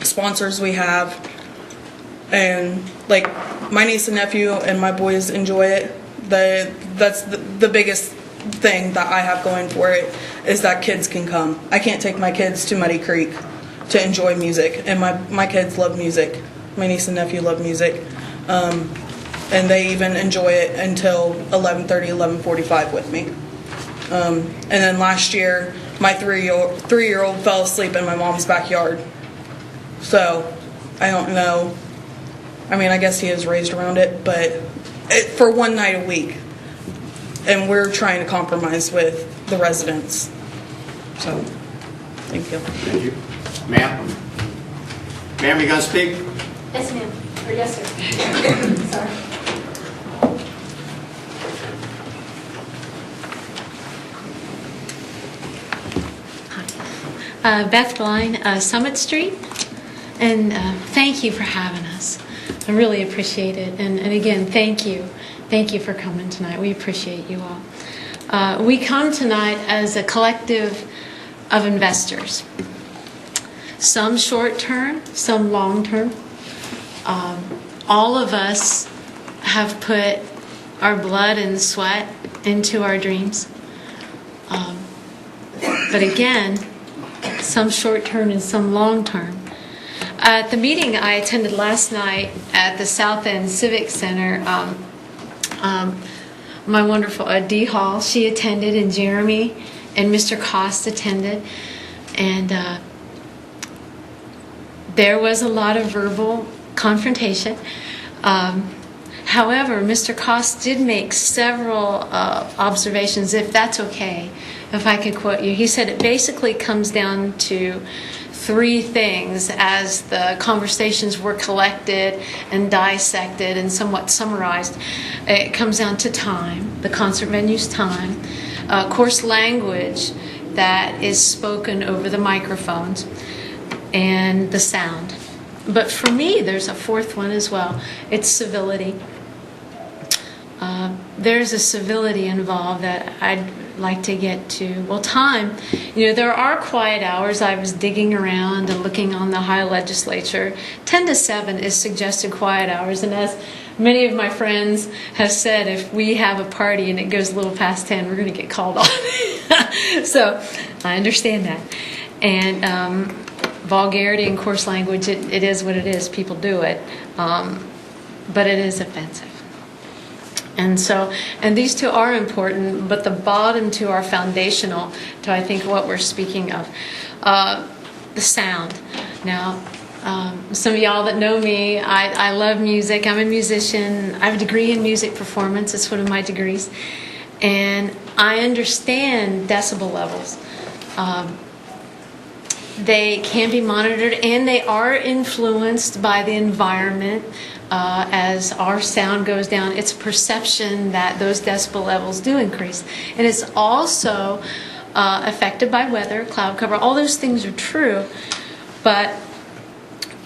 sponsors we have, and like my niece and nephew and my boys enjoy it. That's the biggest thing that I have going for it, is that kids can come. I can't take my kids to Muddy Creek to enjoy music, and my kids love music. My niece and nephew love music, and they even enjoy it until 11:30, 11:45 with me. And then last year, my three-year-old fell asleep in my mom's backyard. So I don't know. I mean, I guess he is raised around it, but for one night a week. And we're trying to compromise with the residents. So, thank you. Thank you. Ma'am? Ma'am, you going to speak? Yes, ma'am. Or yes, sir. Sorry. Beth Line, Summit Street, and thank you for having us. I really appreciate it, and again, thank you for coming tonight. We appreciate you all. We come tonight as a collective of investors, some short-term, some long-term. all of us have put our blood and sweat into our dreams. But again, some short-term and some long-term. At the meeting I attended last night at the South End Civic Center, my wonderful Dee Hall, she attended, and Jeremy and Mr. Cost attended. And there was a lot of verbal confrontation. However, Mr. Cost did make several observations, if that's okay, if I could quote you. He said it basically comes down to three things as the conversations were collected and dissected and somewhat summarized. It comes down to time, the concert venue's time, coarse language that is spoken over the microphones, and the sound. But for me, there's a fourth one as well. It's civility. There's a civility involved that I'd like to get to. Well, time, there are quiet hours. I was digging around and looking on the Ohio legislature. 10 to 7 is suggested quiet hours. And as many of my friends have said, if we have a party and it goes a little past 10, we're going to get called on. So I understand that. And vulgarity and coarse language, it is what it is. People do it. But it is offensive. And these two are important, but the bottom two are foundational to, I think, what we're speaking of. The sound. Now, some of y'all that know me, I love music. I'm a musician. I have a degree in music performance. It's one of my degrees. And I understand decibel levels. They can be monitored, and they are influenced by the environment. As our sound goes down, it's perception that those decibel levels do increase. And it's also affected by weather, cloud cover. All those things are true. But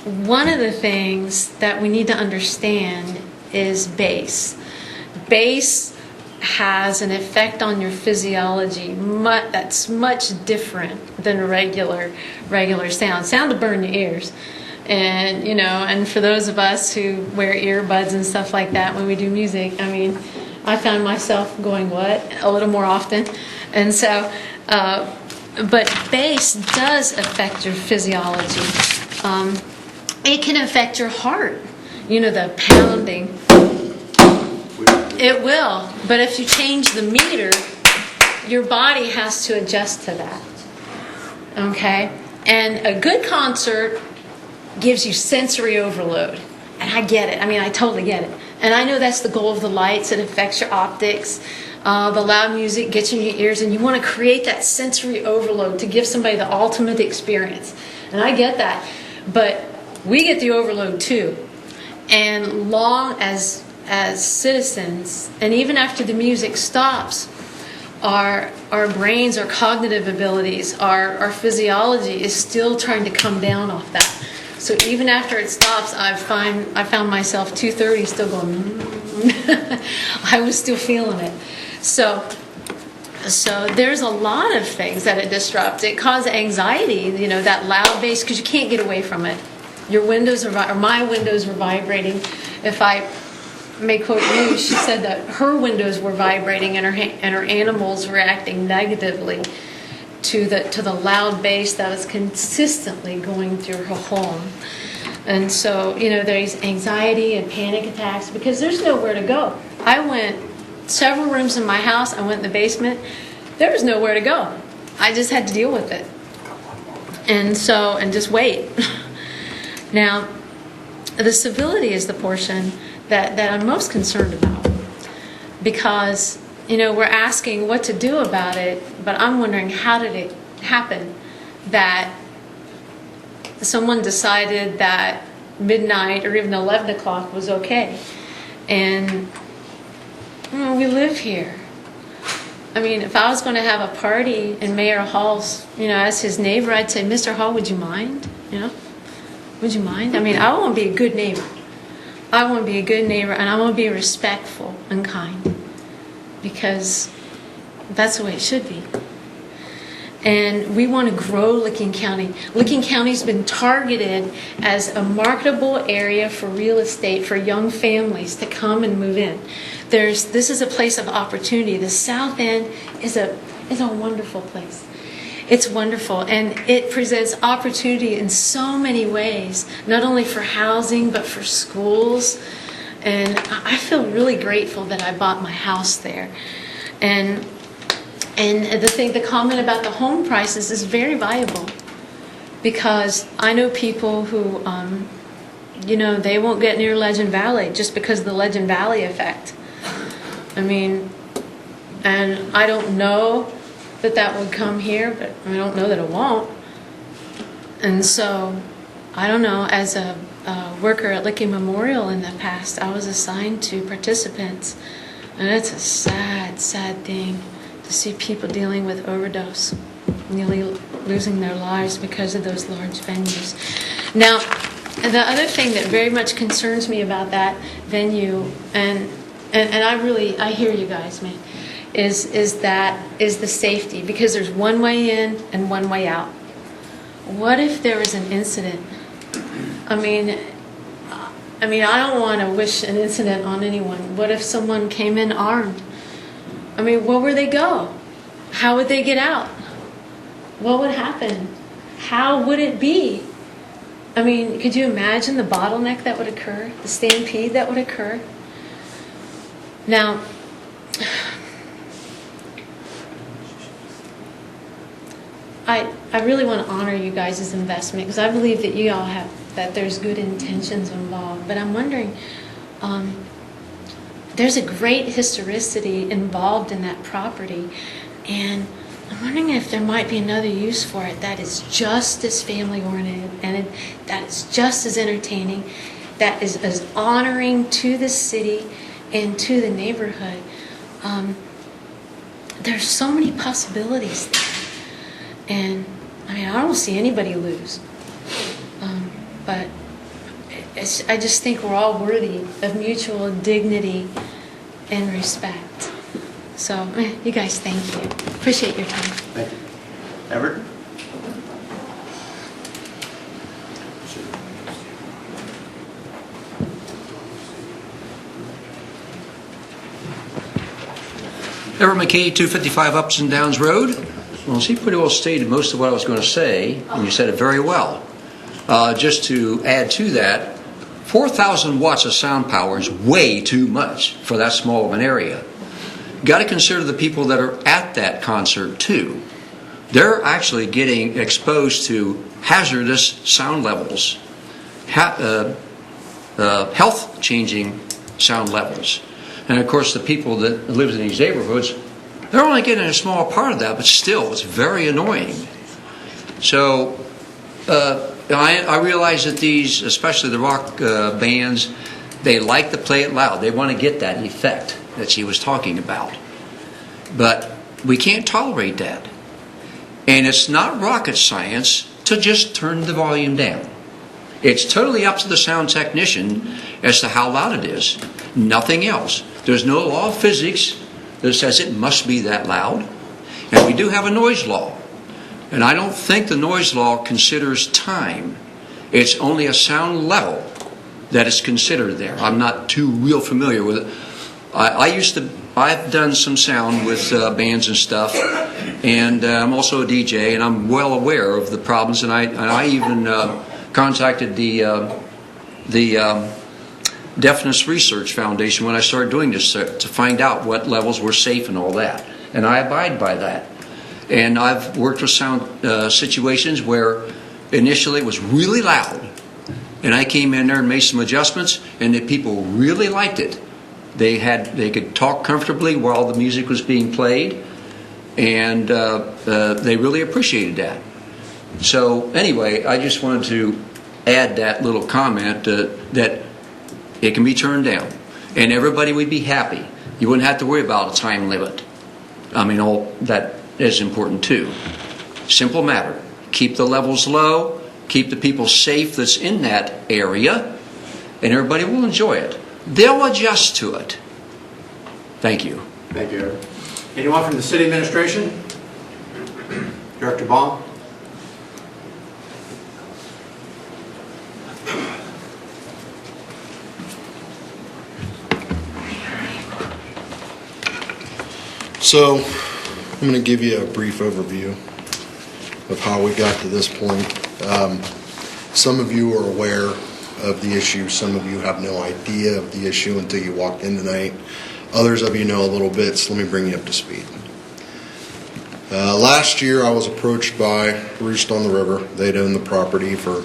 one of the things that we need to understand is bass. Bass has an effect on your physiology that's much different than regular sound. Sound to burn your ears. And, and for those of us who wear earbuds and stuff like that when we do music, I found myself going, what? A little more often. And so, but bass does affect your physiology. It can affect your heart, the pounding. It will. But if you change the meter, your body has to adjust to that. Okay? And a good concert gives you sensory overload. And I get it. I totally get it. And I know that's the goal of the lights. It affects your optics. The loud music gets in your ears, and you want to create that sensory overload to give somebody the ultimate experience. And I get that. But we get the overload too. And long as citizens, and even after the music stops, our brains, our cognitive abilities, our physiology is still trying to come down off that. So even after it stops, I found myself 2:30 still going, I was still feeling it. So there's a lot of things that it disrupts. It causes anxiety, that loud bass, because you can't get away from it. Your windows or my windows were vibrating. If I may quote you, she said that her windows were vibrating and her animals were reacting negatively to the loud bass that was consistently going through her home. And so, there's anxiety and panic attacks because there's nowhere to go. I went several rooms in my house. I went in the basement. There was nowhere to go. I just had to deal with it. And just wait. Now, the civility is the portion that I'm most concerned about, because we're asking what to do about it, but I'm wondering, how did it happen that someone decided that midnight or even 11 o'clock was okay? And we live here. If I was going to have a party in Mayor Hall's, as his neighbor, I'd say, Mr. Hall, would you mind? Would you mind? I want to be a good neighbor. I want to be a good neighbor, and I want to be respectful and kind, because that's the way it should be. And we want to grow Licking County. Licking County's been targeted as a marketable area for real estate for young families to come and move in. This is a place of opportunity. The South End is a wonderful place. It's wonderful, and it presents opportunity in so many ways, not only for housing, but for schools. And I feel really grateful that I bought my house there. And the comment about the home prices is very valuable, because I know people who, they won't get near Legend Valley just because of the Legend Valley effect. I mean, and I don't know that would come here, but I don't know that it won't. And so, I don't know, as a worker at Licking Memorial in the past, I was assigned to participants, and it's a sad, sad thing to see people dealing with overdose, nearly losing their lives because of those large venues. Now, the other thing that very much concerns me about that venue, and I hear you guys, man, is the safety, because there's one way in and one way out. What if there was an incident? I mean, I don't want to wish an incident on anyone. What if someone came in armed? I mean, where would they go? How would they get out? What would happen? How would it be? I mean, could you imagine the bottleneck that would occur, the stampede that would occur? Now, I really want to honor you guys' investment, because I believe that you all have, that there's good intentions involved. But I'm wondering, there's a great historicity involved in that property, and I'm wondering if there might be another use for it that is just as family-oriented, and that is just as entertaining, that is as honoring to the city and to the neighborhood. There's so many possibilities there. And, I don't see anybody lose. But I just think we're all worthy of mutual dignity and respect. So, you guys, thank you. Appreciate your time. Thank you. Everett? Everett McKay, 255 Ups and Downs Road. Well, she pretty well stated most of what I was going to say, and you said it very well. Just to add to that, 4,000 watts of sound power is way too much for that small of an area. Got to consider the people that are at that concert too. They're actually getting exposed to hazardous sound levels, health-changing sound levels. And of course, the people that live in these neighborhoods, they're only getting a small part of that, but still, it's very annoying. So, I realize that these, especially the rock bands, they like to play it loud. They want to get that effect that she was talking about. But we can't tolerate that. And it's not rocket science to just turn the volume down. It's totally up to the sound technician as to how loud it is. Nothing else. There's no law of physics that says it must be that loud. And we do have a noise law. And I don't think the noise law considers time. It's only a sound level that is considered there. I'm not too real familiar with it. I've done some sound with bands and stuff, and I'm also a DJ, and I'm well aware of the problems. And I even contacted the Deafness Research Foundation when I started doing this to find out what levels were safe and all that. And I abide by that. And I've worked with sound situations where initially it was really loud, and I came in there and made some adjustments, and the people really liked it. They could talk comfortably while the music was being played, and they really appreciated that. So anyway, I just wanted to add that little comment that it can be turned down, and everybody would be happy. You wouldn't have to worry about a time limit. All that is important too. Simple matter. Keep the levels low, keep the people safe that's in that area, and everybody will enjoy it. They'll adjust to it. Thank you. Thank you. Anyone from the city administration? Director Baum? So, I'm going to give you a brief overview of how we got to this point. Some of you are aware of the issue. Some of you have no idea of the issue until you walked in tonight. Others of you know a little bit, so let me bring you up to speed. Last year, I was approached by Roost on the River. They'd owned the property for,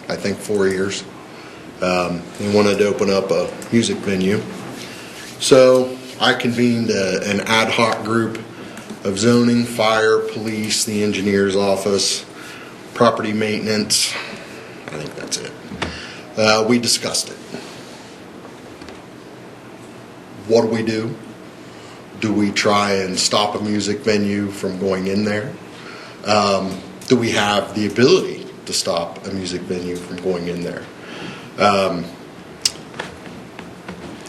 I think, 4 years. They wanted to open up a music venue. So I convened an ad hoc group of zoning, fire, police, the engineer's office, property maintenance. I think that's it. We discussed it. What do? Do we try and stop a music venue from going in there? Do we have the ability to stop a music venue from going in there?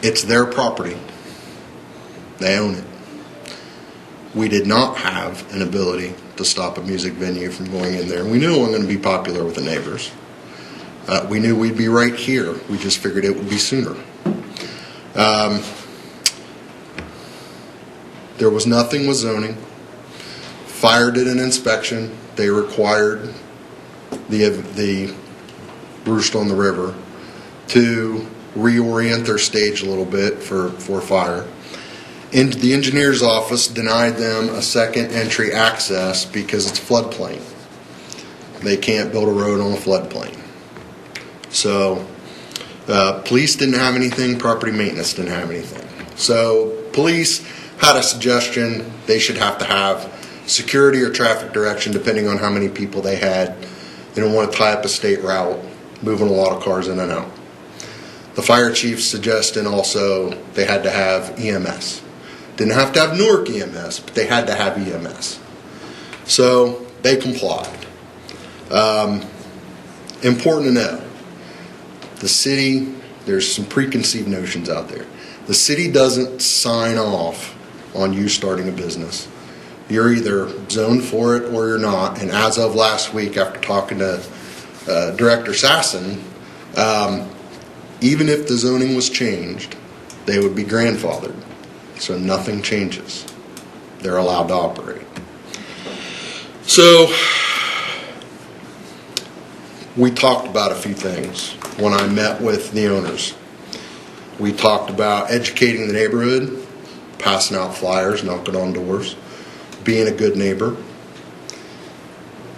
It's their property. They own it. We did not have an ability to stop a music venue from going in there. We knew it wasn't going to be popular with the neighbors. We knew we'd be right here. We just figured it would be sooner. There was nothing with zoning. Fire did an inspection. They required the Roost on the River to reorient their stage a little bit for fire. And the engineer's office denied them a second entry access because it's floodplain. They can't build a road on a floodplain. So police didn't have anything, property maintenance didn't have anything. So police had a suggestion they should have to have security or traffic direction depending on how many people they had. They don't want to tie up a state route, moving a lot of cars in and out. The fire chief suggested also they had to have EMS. Didn't have to have Newark EMS, but they had to have EMS. So they complied. Important to know, the city, there's some preconceived notions out there. The city doesn't sign off on you starting a business. You're either zoned for it or you're not. And as of last week, after talking to Director Sasson, even if the zoning was changed, they would be grandfathered. So nothing changes. They're allowed to operate. So we talked about a few things when I met with the owners. We talked about educating the neighborhood, passing out flyers, knocking on doors, being a good neighbor.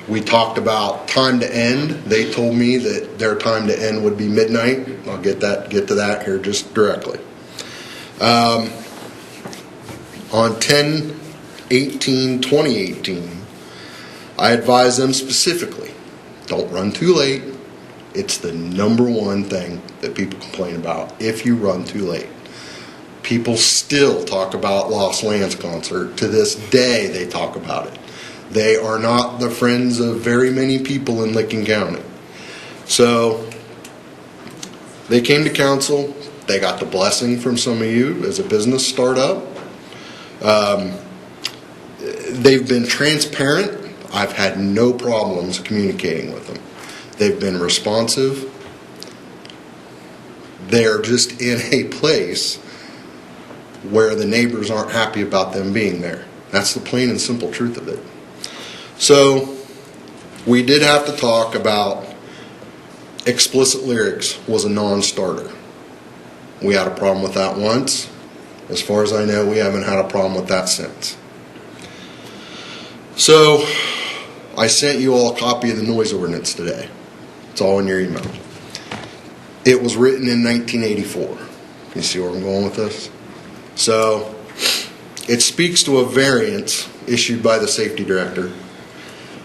We talked about time to end. They told me that their time to end would be midnight. I'll get to that here just directly. On 10/18/2018, I advised them specifically, don't run too late. It's the number one thing that people complain about if you run too late. People still talk about Lost Lands concert. To this day, they talk about it. They are not the friends of very many people in Licking County. So they came to council. They got the blessing from some of you as a business startup. They've been transparent. I've had no problems communicating with them. They've been responsive. They're just in a place where the neighbors aren't happy about them being there. That's the plain and simple truth of it. So we did have to talk about explicit lyrics was a non-starter. We had a problem with that once. As far as I know, we haven't had a problem with that since. So I sent you all a copy of the noise ordinance today. It's all in your email. It was written in 1984. You see where I'm going with this? So it speaks to a variance issued by the safety director.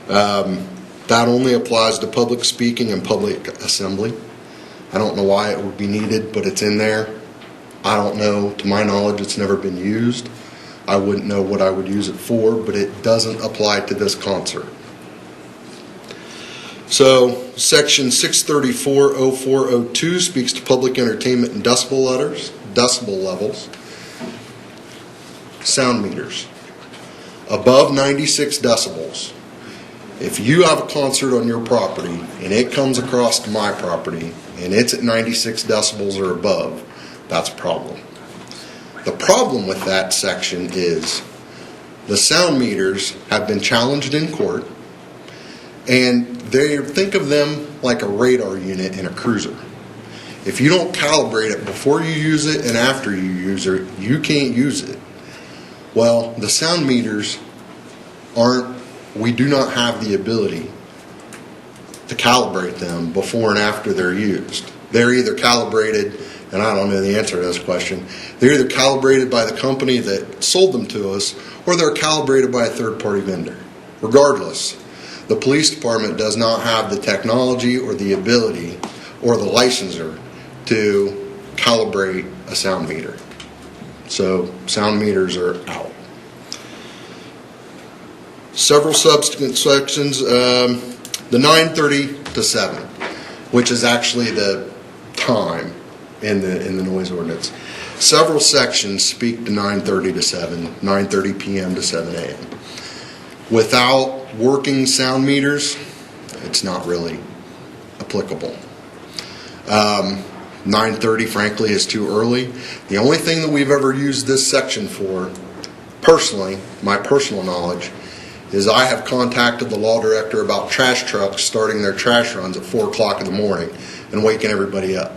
That only applies to public speaking and public assembly. I don't know why it would be needed, but it's in there. I don't know. To my knowledge, it's never been used. I wouldn't know what I would use it for, but it doesn't apply to this concert. So section 634.0402 speaks to public entertainment and decibel levels. Sound meters. Above 96 decibels, If you have a concert on your property and it comes across to my property and it's at 96 decibels or above, that's a problem. The problem with that section is the sound meters have been challenged in court, and they think of them like a radar unit in a cruiser. If you don't calibrate it before you use it and after you use it, you can't use it. Well, the sound meters we do not have the ability to calibrate them before and after they're used. They're either calibrated, and I don't know the answer to this question, they're either calibrated by the company that sold them to us, or they're calibrated by a third-party vendor. Regardless, the police department does not have the technology or the ability or the licensure to calibrate a sound meter. So sound meters are out. Several subsequent sections, the 9:30 to 7, which is actually the time in the noise ordinance. Several sections speak to 9:30 to 7, 9:30 p.m. to 7 a.m. Without working sound meters, it's not really applicable. 9:30, frankly, is too early. The only thing that we've ever used this section for, personally, my personal knowledge, is I have contacted the law director about trash trucks starting their trash runs at 4 o'clock in the morning and waking everybody up.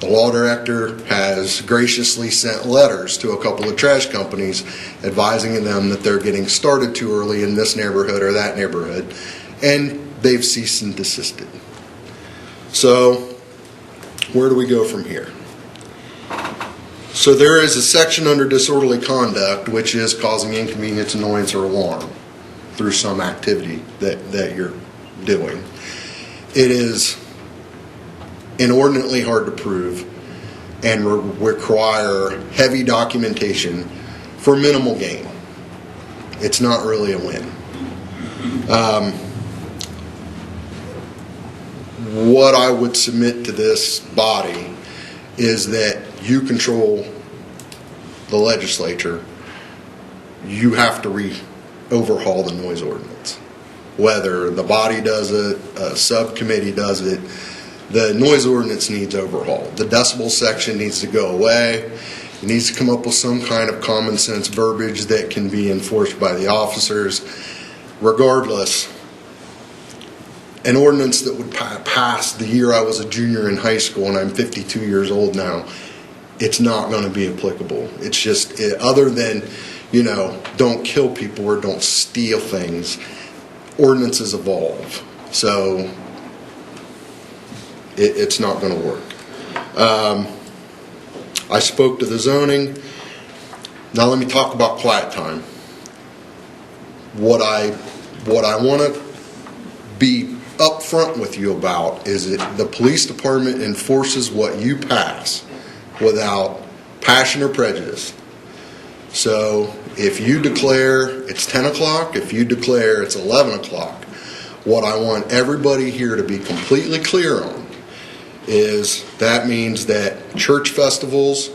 The law director has graciously sent letters to a couple of trash companies advising them that they're getting started too early in this neighborhood or that neighborhood, and they've ceased and desisted. So, where do we go from here? So there is a section under disorderly conduct, which is causing inconvenience, annoyance, or alarm through some activity that you're doing. It is inordinately hard to prove and require heavy documentation for minimal gain. It's not really a win. What I would submit to this body is that you control the legislature. You have to overhaul the noise ordinance. Whether the body does it, a subcommittee does it, the noise ordinance needs overhaul. The decibel section needs to go away. It needs to come up with some kind of common sense verbiage that can be enforced by the officers. Regardless, an ordinance that would pass the year I was a junior in high school, and I'm 52 years old now, it's not going to be applicable. It's just, other than, don't kill people or don't steal things, ordinances evolve. So it's not going to work. I spoke to the zoning. Now let me talk about quiet time. What I want to be upfront with you about is that the police department enforces what you pass without passion or prejudice. So if you declare it's 10 o'clock, if you declare it's 11 o'clock, what I want everybody here to be completely clear on is that means that church festivals,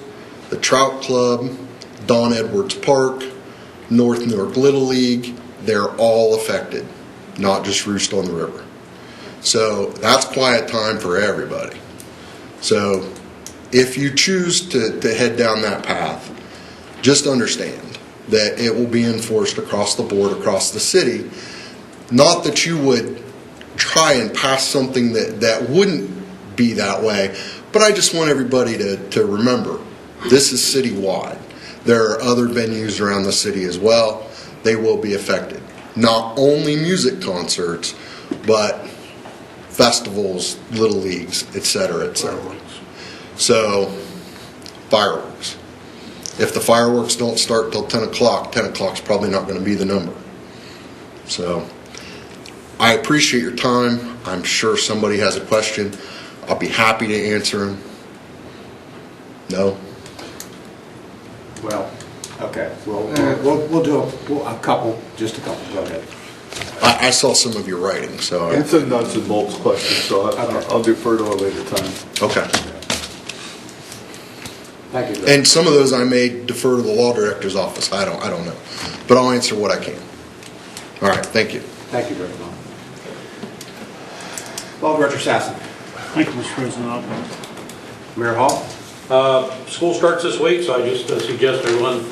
the Trout Club, Don Edwards Park, North Newark Little League, they're all affected, not just Roost on the River. So that's quiet time for everybody. So if you choose to head down that path, just understand that it will be enforced across the board, across the city. Not that you would try and pass something that wouldn't be that way, but I just want everybody to remember, this is citywide. There are other venues around the city as well. They will be affected. Not only music concerts, but festivals, little leagues, etc., etc. So, fireworks. If the fireworks don't start till 10 o'clock, 10 o'clock's probably not going to be the number. So, I appreciate your time. I'm sure somebody has a question. I'll be happy to answer them. No? Well, okay. We'll do a couple. Just a couple. Go ahead. I saw some of your writing, so... It's a nuts and bolts question, so I'll defer to a later time. Okay. Thank you. And some of those I may defer to the law director's office. I don't know. But I'll answer what I can. All right. Thank you. Thank you, Director Bond. Law Director Sassen. Thank you, Mr. President. Mayor Hall. School starts this week, so I just suggest everyone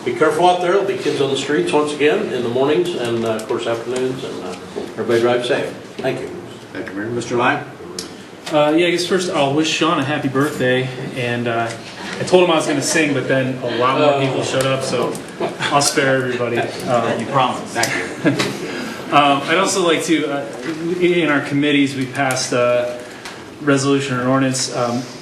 be careful out there. There'll be kids on the streets once again in the mornings and, of course, afternoons, and everybody drive safe. Thank you. Thank you, Mayor. Mr. Lang. Yeah, I guess first I'll wish Sean a happy birthday, and I told him I was going to sing, but then a lot more people showed up, so I'll spare everybody. You promised. Thank you. I'd also like to, in our committees, we passed a resolution or an ordinance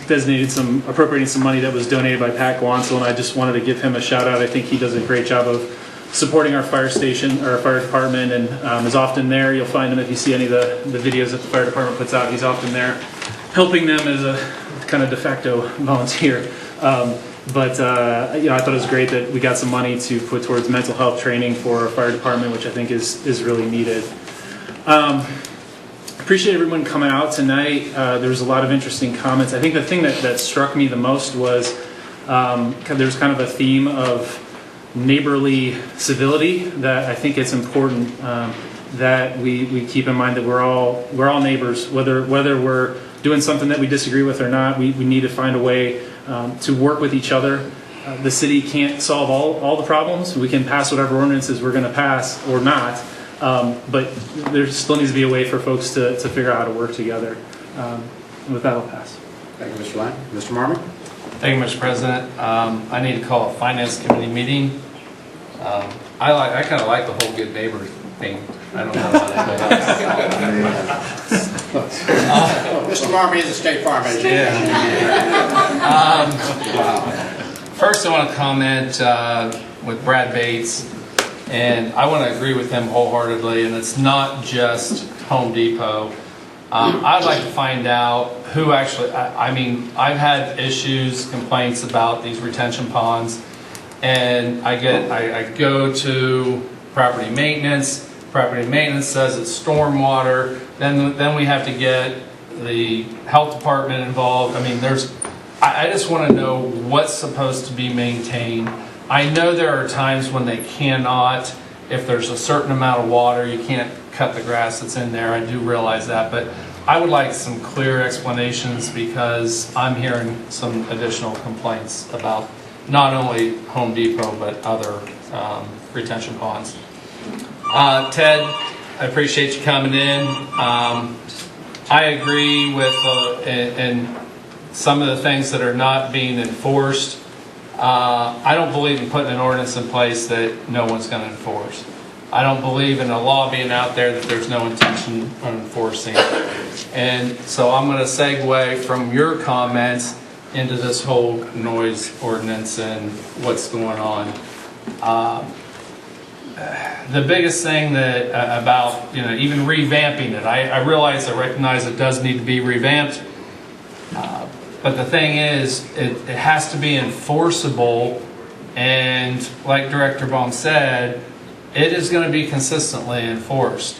appropriating some money that was donated by Pat Guansel, and I just wanted to give him a shout out. I think he does a great job of supporting our fire station, or our fire department, and is often there. You'll find him if you see any of the videos that the fire department puts out. He's often there helping them as a kind of de facto volunteer. But I thought it was great that we got some money to put towards mental health training for our fire department, which I think is really needed. Appreciate everyone coming out tonight. There was a lot of interesting comments. I think the thing that struck me the most was there's kind of a theme of neighborly civility that I think it's important that we keep in mind that we're all neighbors, whether we're doing something that we disagree with or not. We need to find a way to work with each other. The city can't solve all the problems. We can pass whatever ordinances we're going to pass or not, but there still needs to be a way for folks to figure out how to work together. And with that, I'll pass. Thank you, Mr. Lang. Mr. Marmon. Thank you, Mr. President. I need to call a finance committee meeting. I kind of like the whole good neighbor thing. I don't know about anybody else. Mr. Marmon is a state farm agent. First, I want to comment with Brad Bates, and I want to agree with him wholeheartedly, and it's not just Home Depot. I'd like to find out who actually, I've had issues, complaints about these retention ponds, and I go to property maintenance says it's stormwater, then we have to get the health department involved. I just want to know what's supposed to be maintained. I know there are times when they cannot, if there's a certain amount of water, you can't cut the grass that's in there. I do realize that, but I would like some clear explanations because I'm hearing some additional complaints about not only Home Depot, but other retention ponds. Ted, I appreciate you coming in. I agree with and some of the things that are not being enforced. I don't believe in putting an ordinance in place that no one's going to enforce. I don't believe in a law being out there that there's no intention of enforcing. And so I'm going to segue from your comments into this whole noise ordinance and what's going on. The biggest thing that about even revamping it, I recognize it does need to be revamped, but the thing is it has to be enforceable, and like Director Baum said, it is going to be consistently enforced.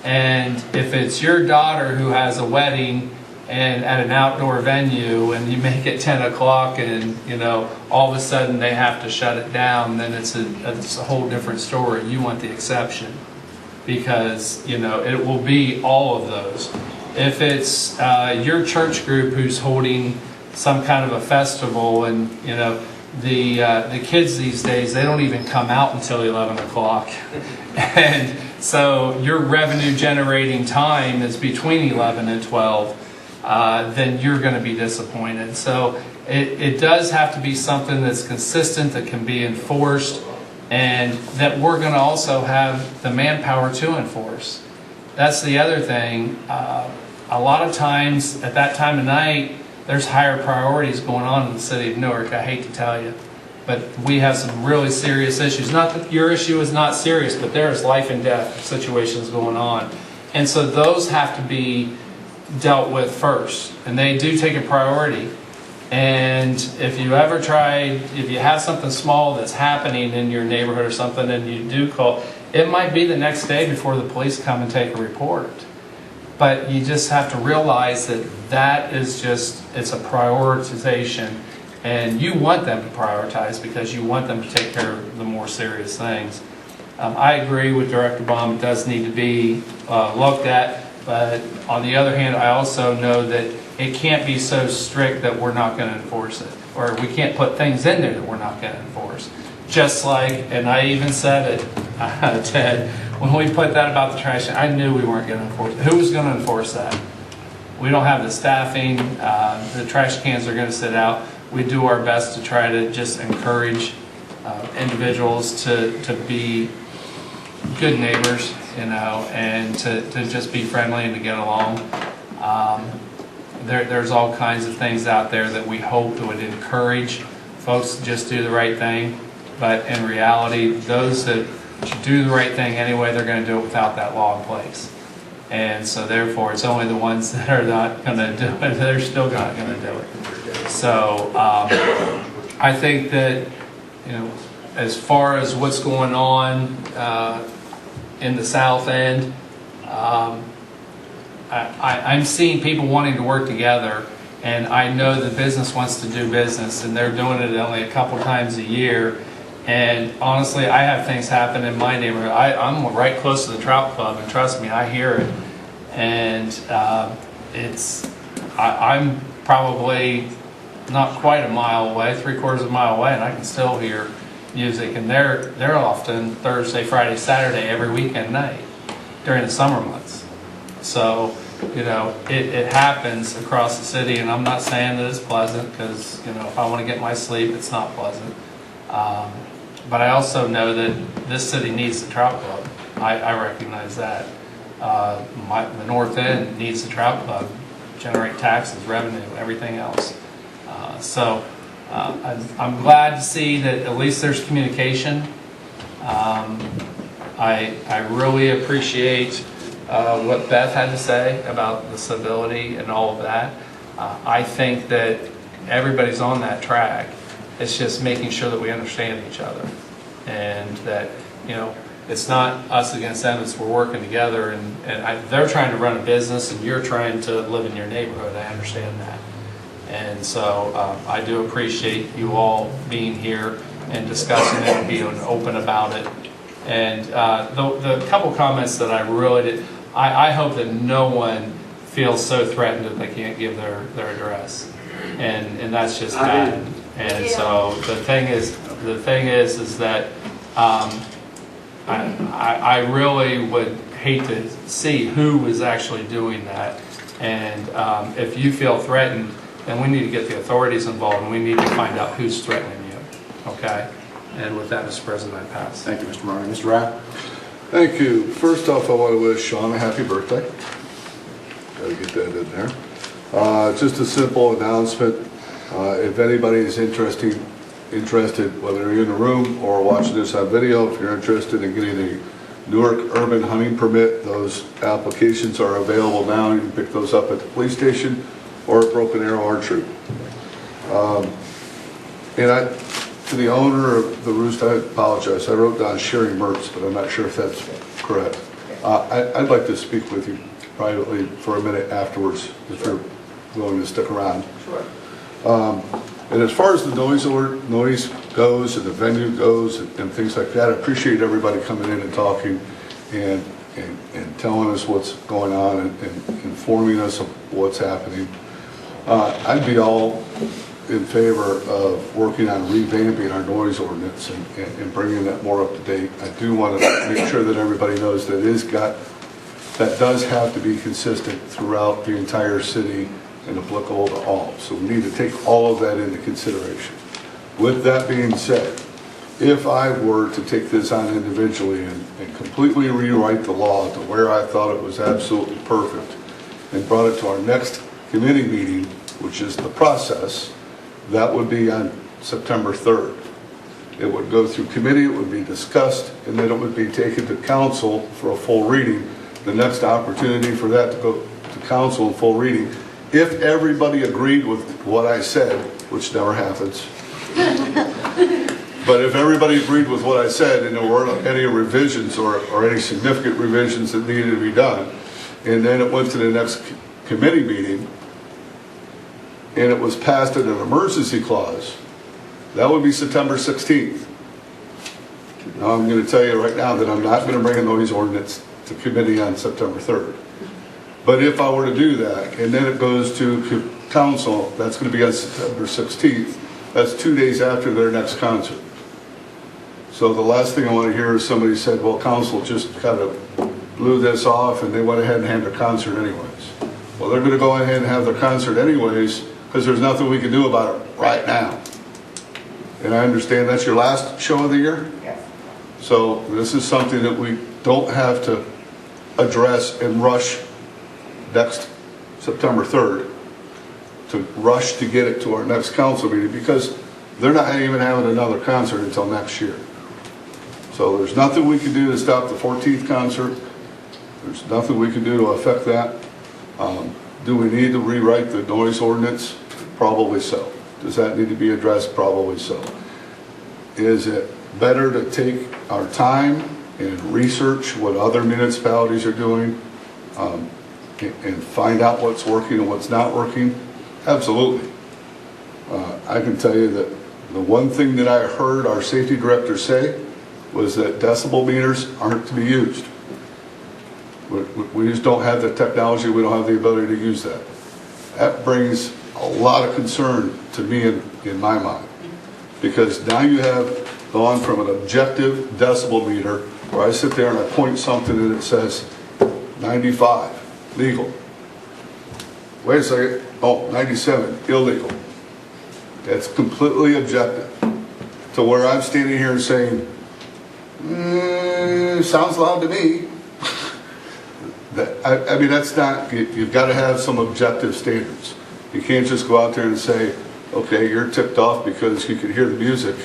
And if it's your daughter who has a wedding and at an outdoor venue and you make it 10 o'clock and all of a sudden they have to shut it down, then it's a whole different story. You want the exception because it will be all of those. If it's your church group who's holding some kind of a festival, and the kids these days, they don't even come out until 11 o'clock, and so your revenue generating time is between 11 and 12. Then you're going to be disappointed. So it does have to be something that's consistent, that can be enforced, and that we're going to also have the manpower to enforce. That's the other thing. A lot of times at that time of night, there's higher priorities going on in the city of Newark. I hate to tell you, but we have some really serious issues. Not that your issue is not serious, but there is life and death situations going on. And so those have to be dealt with first, and they do take a priority. And if you have something small that's happening in your neighborhood or something, and you do call, it might be the next day before the police come and take a report. But you just have to realize that is it's a prioritization, and you want them to prioritize because you want them to take care of the more serious things. I agree with Director Baum, it does need to be looked at, but on the other hand, I also know that it can't be so strict that we're not going to enforce it, or we can't put things in there that we're not going to enforce. Just like, and I even said it, Ted, when we put that about the trash, I knew we weren't going to enforce it. Who was going to enforce that? We don't have the staffing, the trash cans are going to sit out. We do our best to try to just encourage individuals to be good neighbors, you know, and to just be friendly and to get along. There's all kinds of things out there that we hope would encourage folks to just do the right thing, but in reality, those that do the right thing anyway, they're going to do it without that law in place. And so therefore, it's only the ones that are not going to do it, they're still not going to do it. So I think that, you know, as far as what's going on in the south end, I'm seeing people wanting to work together, and I know the business wants to do business, and they're doing it only a couple times a year. And honestly, I have things happen in my neighborhood. I'm right close to the trout club, and trust me, I hear it. And I'm probably not quite a mile away, 3/4 of a mile away, and I can still hear music. And they're often Thursday, Friday, Saturday, every weekend night during the summer months. So, you know, it happens across the city, and I'm not saying that it's pleasant, because, you know, if I want to get my sleep, it's not pleasant. But I also know that this city needs the trout club. I recognize that. The North End needs the trout club, generate taxes, revenue, everything else. So I'm glad to see that at least there's communication. I really appreciate what Beth had to say about the civility and all of that. I think that everybody's on that track. It's just making sure that we understand each other, and that, you know, it's not us against them, it's we're working together, and they're trying to run a business and you're trying to live in your neighborhood. I understand that. And so I do appreciate you all being here and discussing it and being open about it. And the couple comments that I really did, I hope that no one feels so threatened that they can't give their address. And that's just bad. And so the thing is that I really would hate to see who is actually doing that. And if you feel threatened, then we need to get the authorities involved, and we need to find out who's threatening you. Okay? And with that, Mr. President, I pass. Thank you, Mr. Murray. Mr. Rapp? Thank you. First off, I want to wish Sean a happy birthday. Got to get that in there. Just a simple announcement. If anybody is interested, whether you're in the room or watching this on video, if you're interested in getting a Newark urban hunting permit, those applications are available now. You can pick those up at the police station or at Broken Arrow Archery. To the owner of the roost, I apologize. I wrote down Sherry Mertz, but I'm not sure if that's correct. I'd like to speak with you privately for a minute afterwards, if you're willing to stick around. Sure. And as far as the noise goes and the venue goes and things like that, I appreciate everybody coming in and talking and telling us what's going on and informing us of what's happening. I'd be all in favor of working on revamping our noise ordinance and bringing that more up to date. I do want to make sure that everybody knows that that does have to be consistent throughout the entire city and applicable to all. So we need to take all of that into consideration. With that being said, if I were to take this on individually and completely rewrite the law to where I thought it was absolutely perfect and brought it to our next committee meeting, which is the process, that would be on September 3rd. It would go through committee, it would be discussed, and then it would be taken to council for a full reading. The next opportunity for that to go to council in full reading, if everybody agreed with what I said, which never happens, but if everybody agreed with what I said and there weren't any revisions or any significant revisions that needed to be done, and then it went to the next committee meeting, and it was passed in an emergency clause, that would be September 16th. Now, I'm going to tell you right now that I'm not going to bring a noise ordinance to committee on September 3rd. But if I were to do that, and then it goes to council, that's going to be on September 16th. That's 2 days after their next concert. So the last thing I want to hear is somebody said, well, council just kind of blew this off and they went ahead and had their concert anyways. Well, they're going to go ahead and have their concert anyways because there's nothing we can do about it right now. And I understand that's your last show of the year? Yes. So this is something that we don't have to address and rush next September 3rd to rush to get it to our next council meeting because they're not even having another concert until next year. So there's nothing we can do to stop the 14th concert. There's nothing we can do to affect that. Do we need to rewrite the noise ordinance? Probably so. Does that need to be addressed? Probably so. Is it better to take our time and research what other municipalities are doing and find out what's working and what's not working? Absolutely. I can tell you that the one thing that I heard our safety director say was that decibel meters aren't to be used. We just don't have the technology, we don't have the ability to use that. That brings a lot of concern to me in my mind. Because now you have gone from an objective decibel meter where I sit there and I point something and it says 95, legal. Wait a second, oh, 97, illegal. It's completely objective. To where I'm standing here and saying, sounds loud to me. I mean, that's not, you've got to have some objective standards. You can't just go out there and say, okay, you're tipped off because you can hear the music.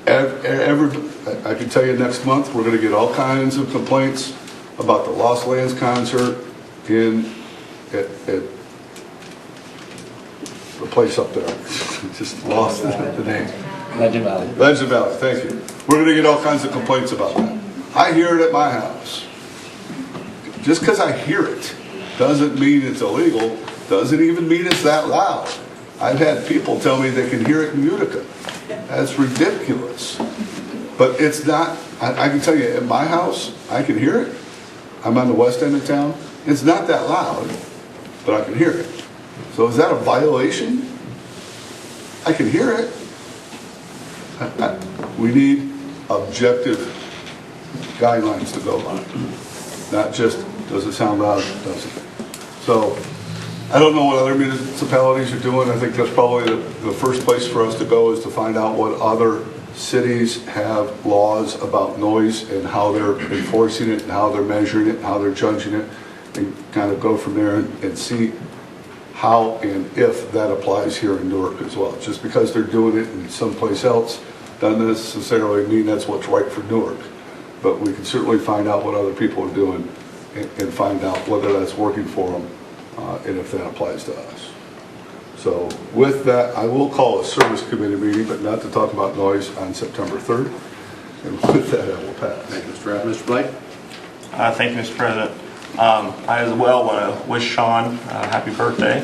I can tell you next month, we're going to get all kinds of complaints about the Lost Lands concert at the place up there. Just lost the name. Legend Valley. Legend Valley, thank you. We're going to get all kinds of complaints about that. I hear it at my house. Just because I hear it doesn't mean it's illegal, doesn't even mean it's that loud. I've had people tell me they can hear it in Utica. That's ridiculous. But it's not, I can tell you, at my house, I can hear it. I'm on the west end of town. It's not that loud, but I can hear it. So is that a violation? I can hear it. We need objective guidelines to go by. Not just, does it sound loud? Does it? So, I don't know what other municipalities are doing. I think that's probably the first place for us to go is to find out what other cities have laws about noise and how they're enforcing it and how they're measuring it and how they're judging it, and kind of go from there and see how and if that applies here in Newark as well. Just because they're doing it in someplace else doesn't necessarily mean that's what's right for Newark. But we can certainly find out what other people are doing and find out whether that's working for them and if that applies to us. So with that, I will call a service committee meeting, but not to talk about noise, on September 3rd. And with that, I will pass. Thank you, Mr. Rath. Mr. Blake? Thank you, Mr. President. I as well want to wish Sean a happy birthday.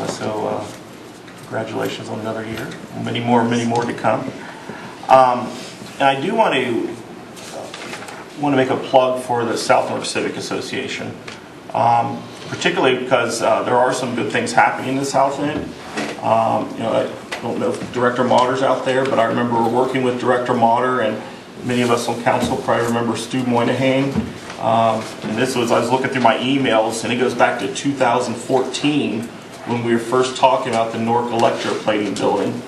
So congratulations on another year. Many more to come. And I do want to make a plug for the South Newark Civic Association, particularly because there are some good things happening in the South End. I don't know if Director Motter's out there, but I remember working with Director Motter, and many of us on council probably remember Stu Moynihan. And I was looking through my emails, and it goes back to 2014 when we were first talking about the Newark electroplating building.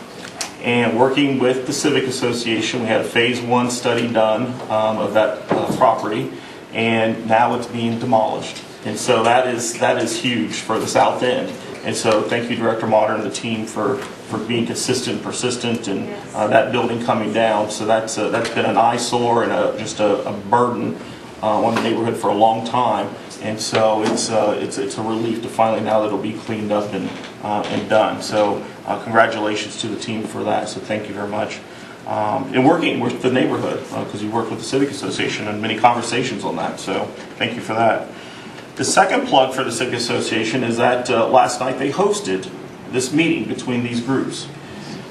And working with the Civic Association, we had a phase 1 study done of that property, and now it's being demolished. And so that is huge for the South End. And so thank you, Director Motter and the team for being consistent, persistent, and that building coming down. So that's been an eyesore and just a burden on the neighborhood for a long time. And so it's a relief to finally now that it'll be cleaned up and done. So congratulations to the team for that. So thank you very much. And working with the neighborhood, because you worked with the Civic Association and many conversations on that. So thank you for that. The second plug for the Civic Association is that last night they hosted this meeting between these groups.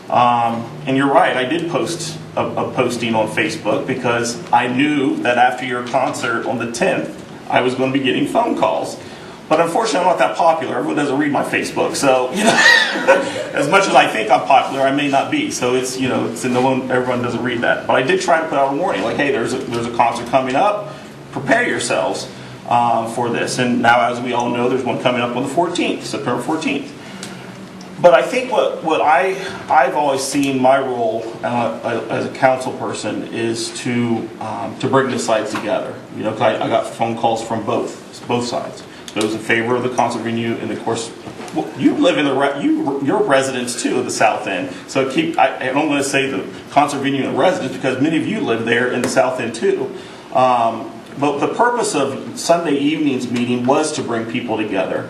And you're right, I did post a posting on Facebook because I knew that after your concert on the 10th, I was going to be getting phone calls. But unfortunately, I'm not that popular. Everyone doesn't read my Facebook. So, as much as I think I'm popular, I may not be. So it's, everyone doesn't read that. But I did try to put out a warning, like, hey, there's a concert coming up. Prepare yourselves for this. And now, as we all know, there's one coming up on the 14th, September 14th. But I think what I've always seen my role as a council person is to bring the sides together. 'Cause I got phone calls from both sides. Those in favor of the concert venue, and of course, you live in you're residents too of the South End. So I don't want to say the concert venue and residents because many of you live there in the South End too. But the purpose of Sunday evening's meeting was to bring people together.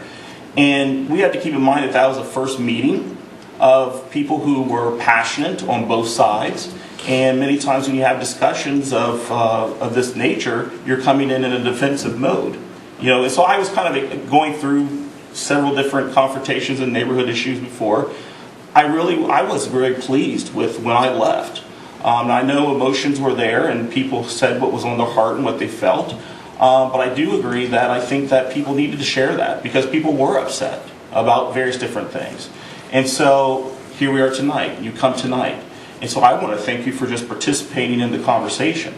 And we have to keep in mind that was the first meeting of people who were passionate on both sides. And many times when you have discussions of this nature, you're coming in a defensive mode. And so I was kind of going through several different confrontations and neighborhood issues before. I was very pleased with when I left. I know emotions were there and people said what was on their heart and what they felt. But I do agree that I think that people needed to share that because people were upset about various different things. And so here we are tonight. You come tonight. And so I want to thank you for just participating in the conversation.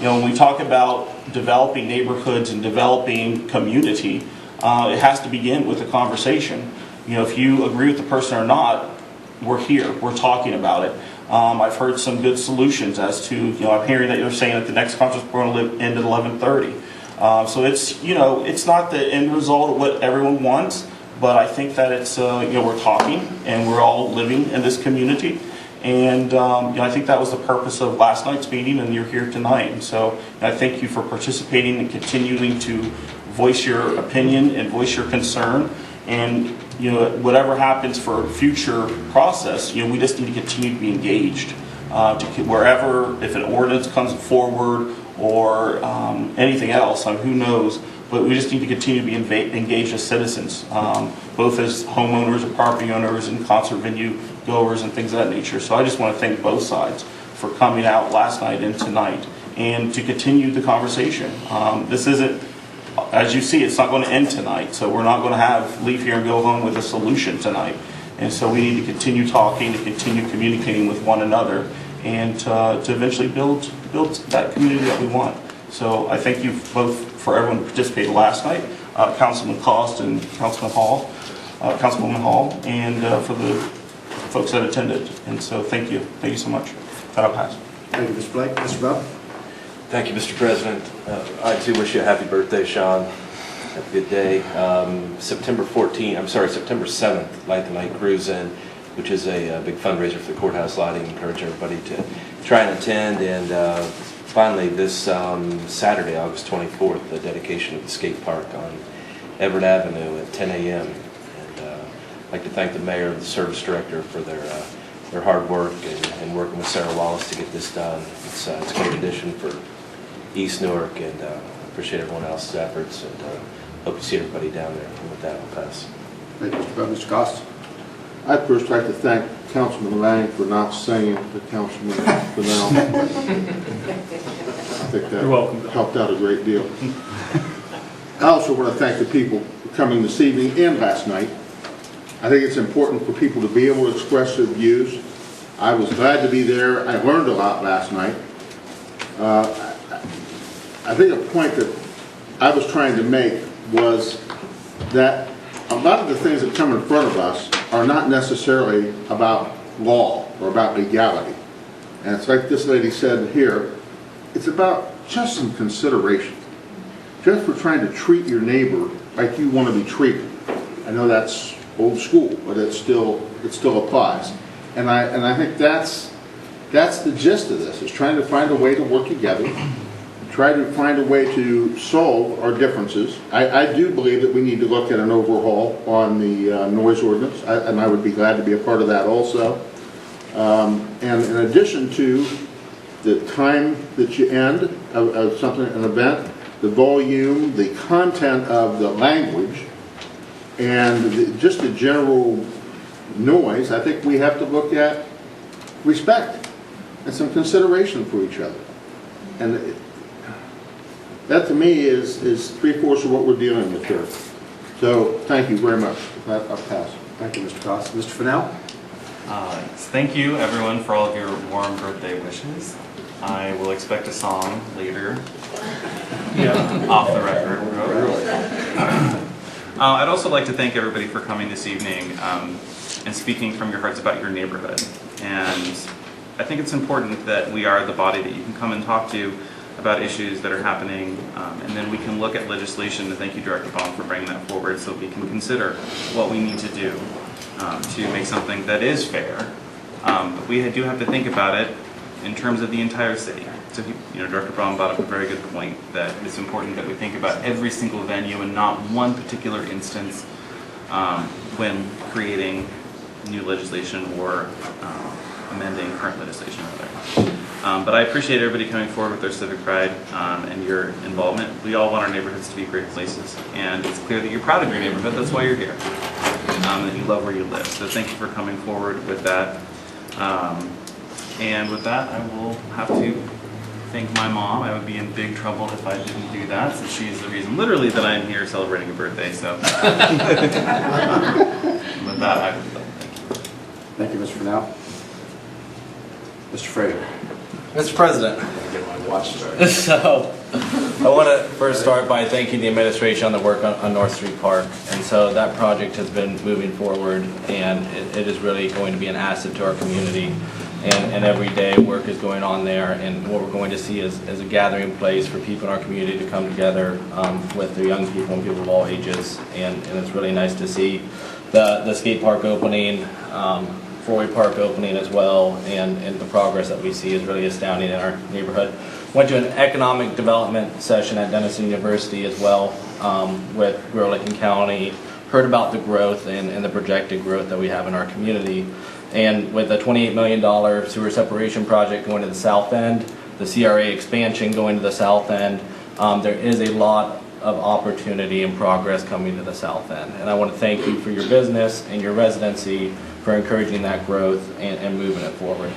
When we talk about developing neighborhoods and developing community, it has to begin with a conversation. If you agree with the person or not, we're here. We're talking about it. I've heard some good solutions as to, I'm hearing that you're saying that the next conference is going to end at 11:30. So it's not the end result of what everyone wants, but I think that it's, we're talking and we're all living in this community. And I think that was the purpose of last night's meeting, and you're here tonight. And so I thank you for participating and continuing to voice your opinion and voice your concern. And whatever happens for future process, we just need to continue to be engaged. Wherever, if an ordinance comes forward or anything else, who knows? But we just need to continue to be engaged as citizens, both as homeowners and property owners and concert venue goers and things of that nature. So I just want to thank both sides for coming out last night and tonight and to continue the conversation. This isn't, as you see, it's not going to end tonight. So we're not going to leave here and go home with a solution tonight. And so we need to continue talking, to continue communicating with one another, and to eventually build that community that we want. So I thank you both for everyone who participated last night, Councilman Cost and Councilwoman Hall, and for the folks that attended. And so thank you. Thank you so much. That'll pass. Thank you, Mr. Blake. Mr. Bell? Thank you, Mr. President. I too wish you a happy birthday, Sean. Have a good day. September 7th, Light the Night Cruise In, which is a big fundraiser for the courthouse lighting. Encourage everybody to try and attend. And finally, this Saturday, August 24th, the dedication of the skate park on Everett Avenue at 10 a.m. And I'd like to thank the mayor and the service director for their hard work and working with Sarah Wallace to get this done. It's a great addition for East Newark, and appreciate everyone else's efforts, and hope to see everybody down there. And with that, I'll pass. Thank you, Mr. Bell. Mr. Cost? I'd first like to thank Councilman Lang for not singing to Councilman Fennell. I think that helped out a great deal. I also want to thank the people for coming this evening and last night. I think it's important for people to be able to express their views. I was glad to be there. I learned a lot last night. I think a point that I was trying to make was that a lot of the things that come in front of us are not necessarily about law or about legality. And it's like this lady said here, it's about just some consideration. Just for trying to treat your neighbor like you want to be treated. I know that's old school, but it still applies. And I think that's the gist of this, is trying to find a way to work together, try to find a way to solve our differences. I do believe that we need to look at an overhaul on the noise ordinance, and I would be glad to be a part of that also. And in addition to the time that you end of something, an event, the volume, the content of the language, and just the general noise, I think we have to look at respect and some consideration for each other. And that to me is 3/4 of what we're dealing with here. So thank you very much. I'll pass. Thank you, Mr. Costa. Mr. Fennell? Thank you, everyone, for all of your warm birthday wishes. I will expect a song later, off the record. I'd also like to thank everybody for coming this evening and speaking from your hearts about your neighborhood. And I think it's important that we are the body that you can come and talk to about issues that are happening, and then we can look at legislation, and thank you, Director Baum, for bringing that forward, so we can consider what we need to do to make something that is fair. But we do have to think about it in terms of the entire city. So, Director Baum brought up a very good point, that it's important that we think about every single venue and not one particular instance when creating new legislation or amending current legislation, rather. But I appreciate everybody coming forward with their civic pride and your involvement. We all want our neighborhoods to be great places, and it's clear that you're proud of your neighborhood. That's why you're here, that you love where you live. So thank you for coming forward with that. And with that, I will have to thank my mom. I would be in big trouble if I didn't do that, since she's the reason, literally, that I'm here celebrating a birthday. So with that, I would thank you. Thank you, Mr. Fennell. Mr. Frazier. Mr. President, so I want to first start by thanking the administration on the work on North Street Park. And so that project has been moving forward, and it is really going to be an asset to our community. And every day work is going on there, and what we're going to see is a gathering place for people in our community to come together with the young people and people of all ages. And it's really nice to see the skate park opening, Floyd Park opening as well, and the progress that we see is really astounding in our neighborhood. Went to an economic development session at Denison University as well with Lincoln County, heard about the growth and the projected growth that we have in our community. And with a $28 million sewer separation project going to the south end, the CRA expansion going to the south end, there is a lot of opportunity and progress coming to the south end. And I want to thank you for your business and your residency for encouraging that growth and moving it forward.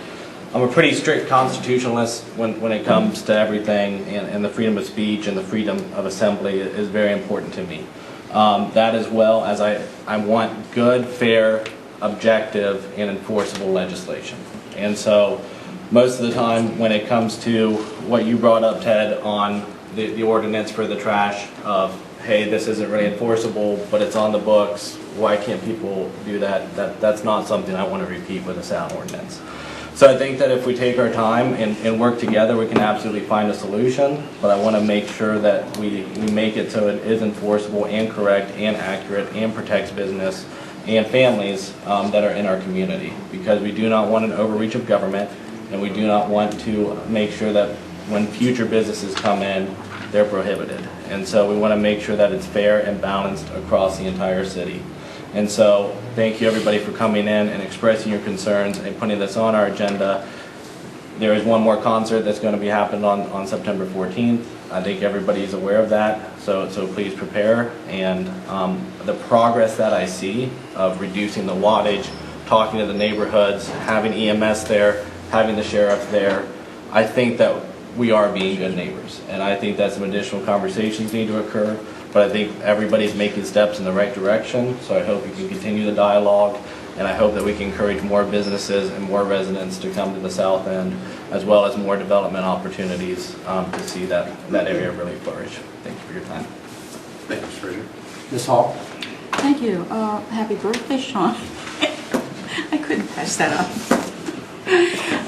I'm a pretty strict constitutionalist when it comes to everything, and the freedom of speech and the freedom of assembly is very important to me. That as well as I want good, fair, objective, and enforceable legislation. And so most of the time when it comes to what you brought up, Ted, on the ordinance for the trash of, hey, this isn't really enforceable, but it's on the books, why can't people do that? That's not something I want to repeat with a sound ordinance. So I think that if we take our time and work together, we can absolutely find a solution, but I want to make sure that we make it so it is enforceable and correct and accurate and protects business and families that are in our community, because we do not want an overreach of government, and we do not want to make sure that when future businesses come in, they're prohibited. And so we want to make sure that it's fair and balanced across the entire city. And so thank you everybody for coming in and expressing your concerns and putting this on our agenda. There is one more concert that's going to be happening on September 14th. I think everybody's aware of that, so please prepare. And the progress that I see of reducing the wattage, talking to the neighborhoods, having EMS there, having the sheriff there, I think that we are being good neighbors. And I think that some additional conversations need to occur, but I think everybody's making steps in the right direction, so I hope you can continue the dialogue, and I hope that we can encourage more businesses and more residents to come to the south end, as well as more development opportunities to see that area really flourish. Thank you for your time. Thank you, Mr. Frazier. Ms. Hall? Thank you. Happy birthday, Sean. I couldn't pass that up.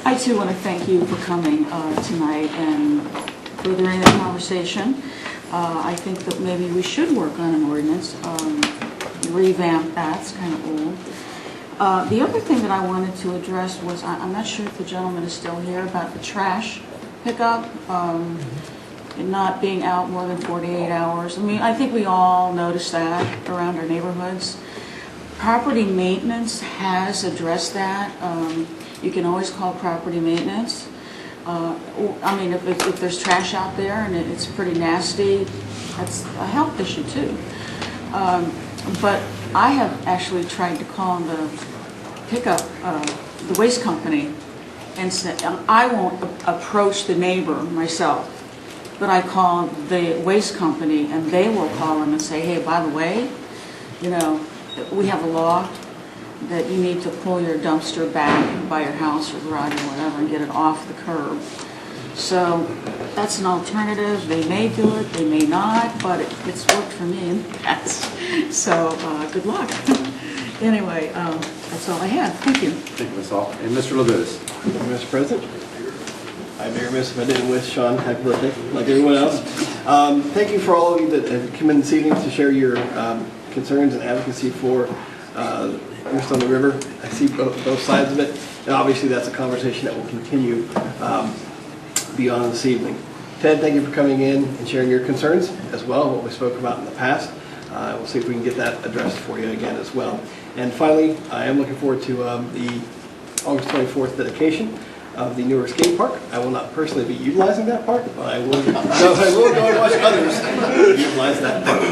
I too want to thank you for coming tonight and furthering the conversation. I think that maybe we should work on an ordinance, revamp that. It's kind of old. The other thing that I wanted to address was, I'm not sure if the gentleman is still here, about the trash pickup, and not being out more than 48 hours. I mean, I think we all notice that around our neighborhoods. Property maintenance has addressed that. You can always call property maintenance. I mean, if there's trash out there and it's pretty nasty, that's a health issue too. But I have actually tried to call the pickup, the waste company, and say, I won't approach the neighbor myself, but I call the waste company and they will call them and say, hey, by the way, you know, we have a law that you need to pull your dumpster back by your house or garage or whatever and get it off the curb. So that's an alternative. They may do it, they may not, but it's worked for me in the past. So good luck. Anyway, that's all I have. Thank you. Thank you, Ms. Hall. And Mr. Levitas. Mr. President, I'd be remiss if I didn't wish Sean happy birthday, like everyone else. Thank you for all of you that have come in this evening to share your concerns and advocacy for Roost on the River. I see both sides of it, and obviously that's a conversation that will continue beyond this evening. Ted, thank you for coming in and sharing your concerns as well, what we spoke about in the past. We'll see if we can get that addressed for you again as well. And finally, I am looking forward to the August 24th dedication of the Newark Skate Park. I will not personally be utilizing that park, but I will go and watch others utilize that park.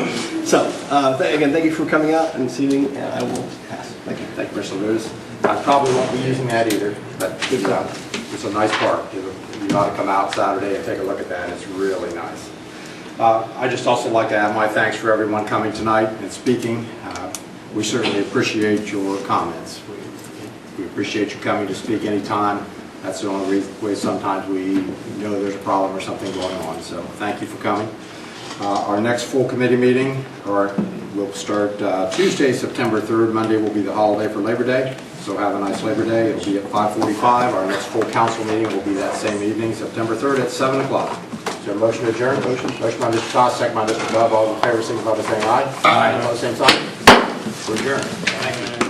So, again, thank you for coming out and this evening, and I will pass. Thank you. Thank you, Mr. Levitas. I probably won't be using that either, but it's a nice park. You ought to come out Saturday and take a look at that. It's really nice. I just also like to add my thanks for everyone coming tonight and speaking. We certainly appreciate your comments. We appreciate you coming to speak anytime. That's the only way sometimes we know there's a problem or something going on. So thank you for coming. Our next full committee meeting will start Tuesday, September 3rd. Monday will be the holiday for Labor Day. So have a nice Labor Day. It'll be at 5:45. Our next full council meeting will be that same evening, September 3rd at 7 o'clock. Is there a motion to adjourn? Motion by Mr. Toss, second by Mr. Dove. All in favor, signify by saying aye. Aye. All the same sign. We're adjourned. Thank you.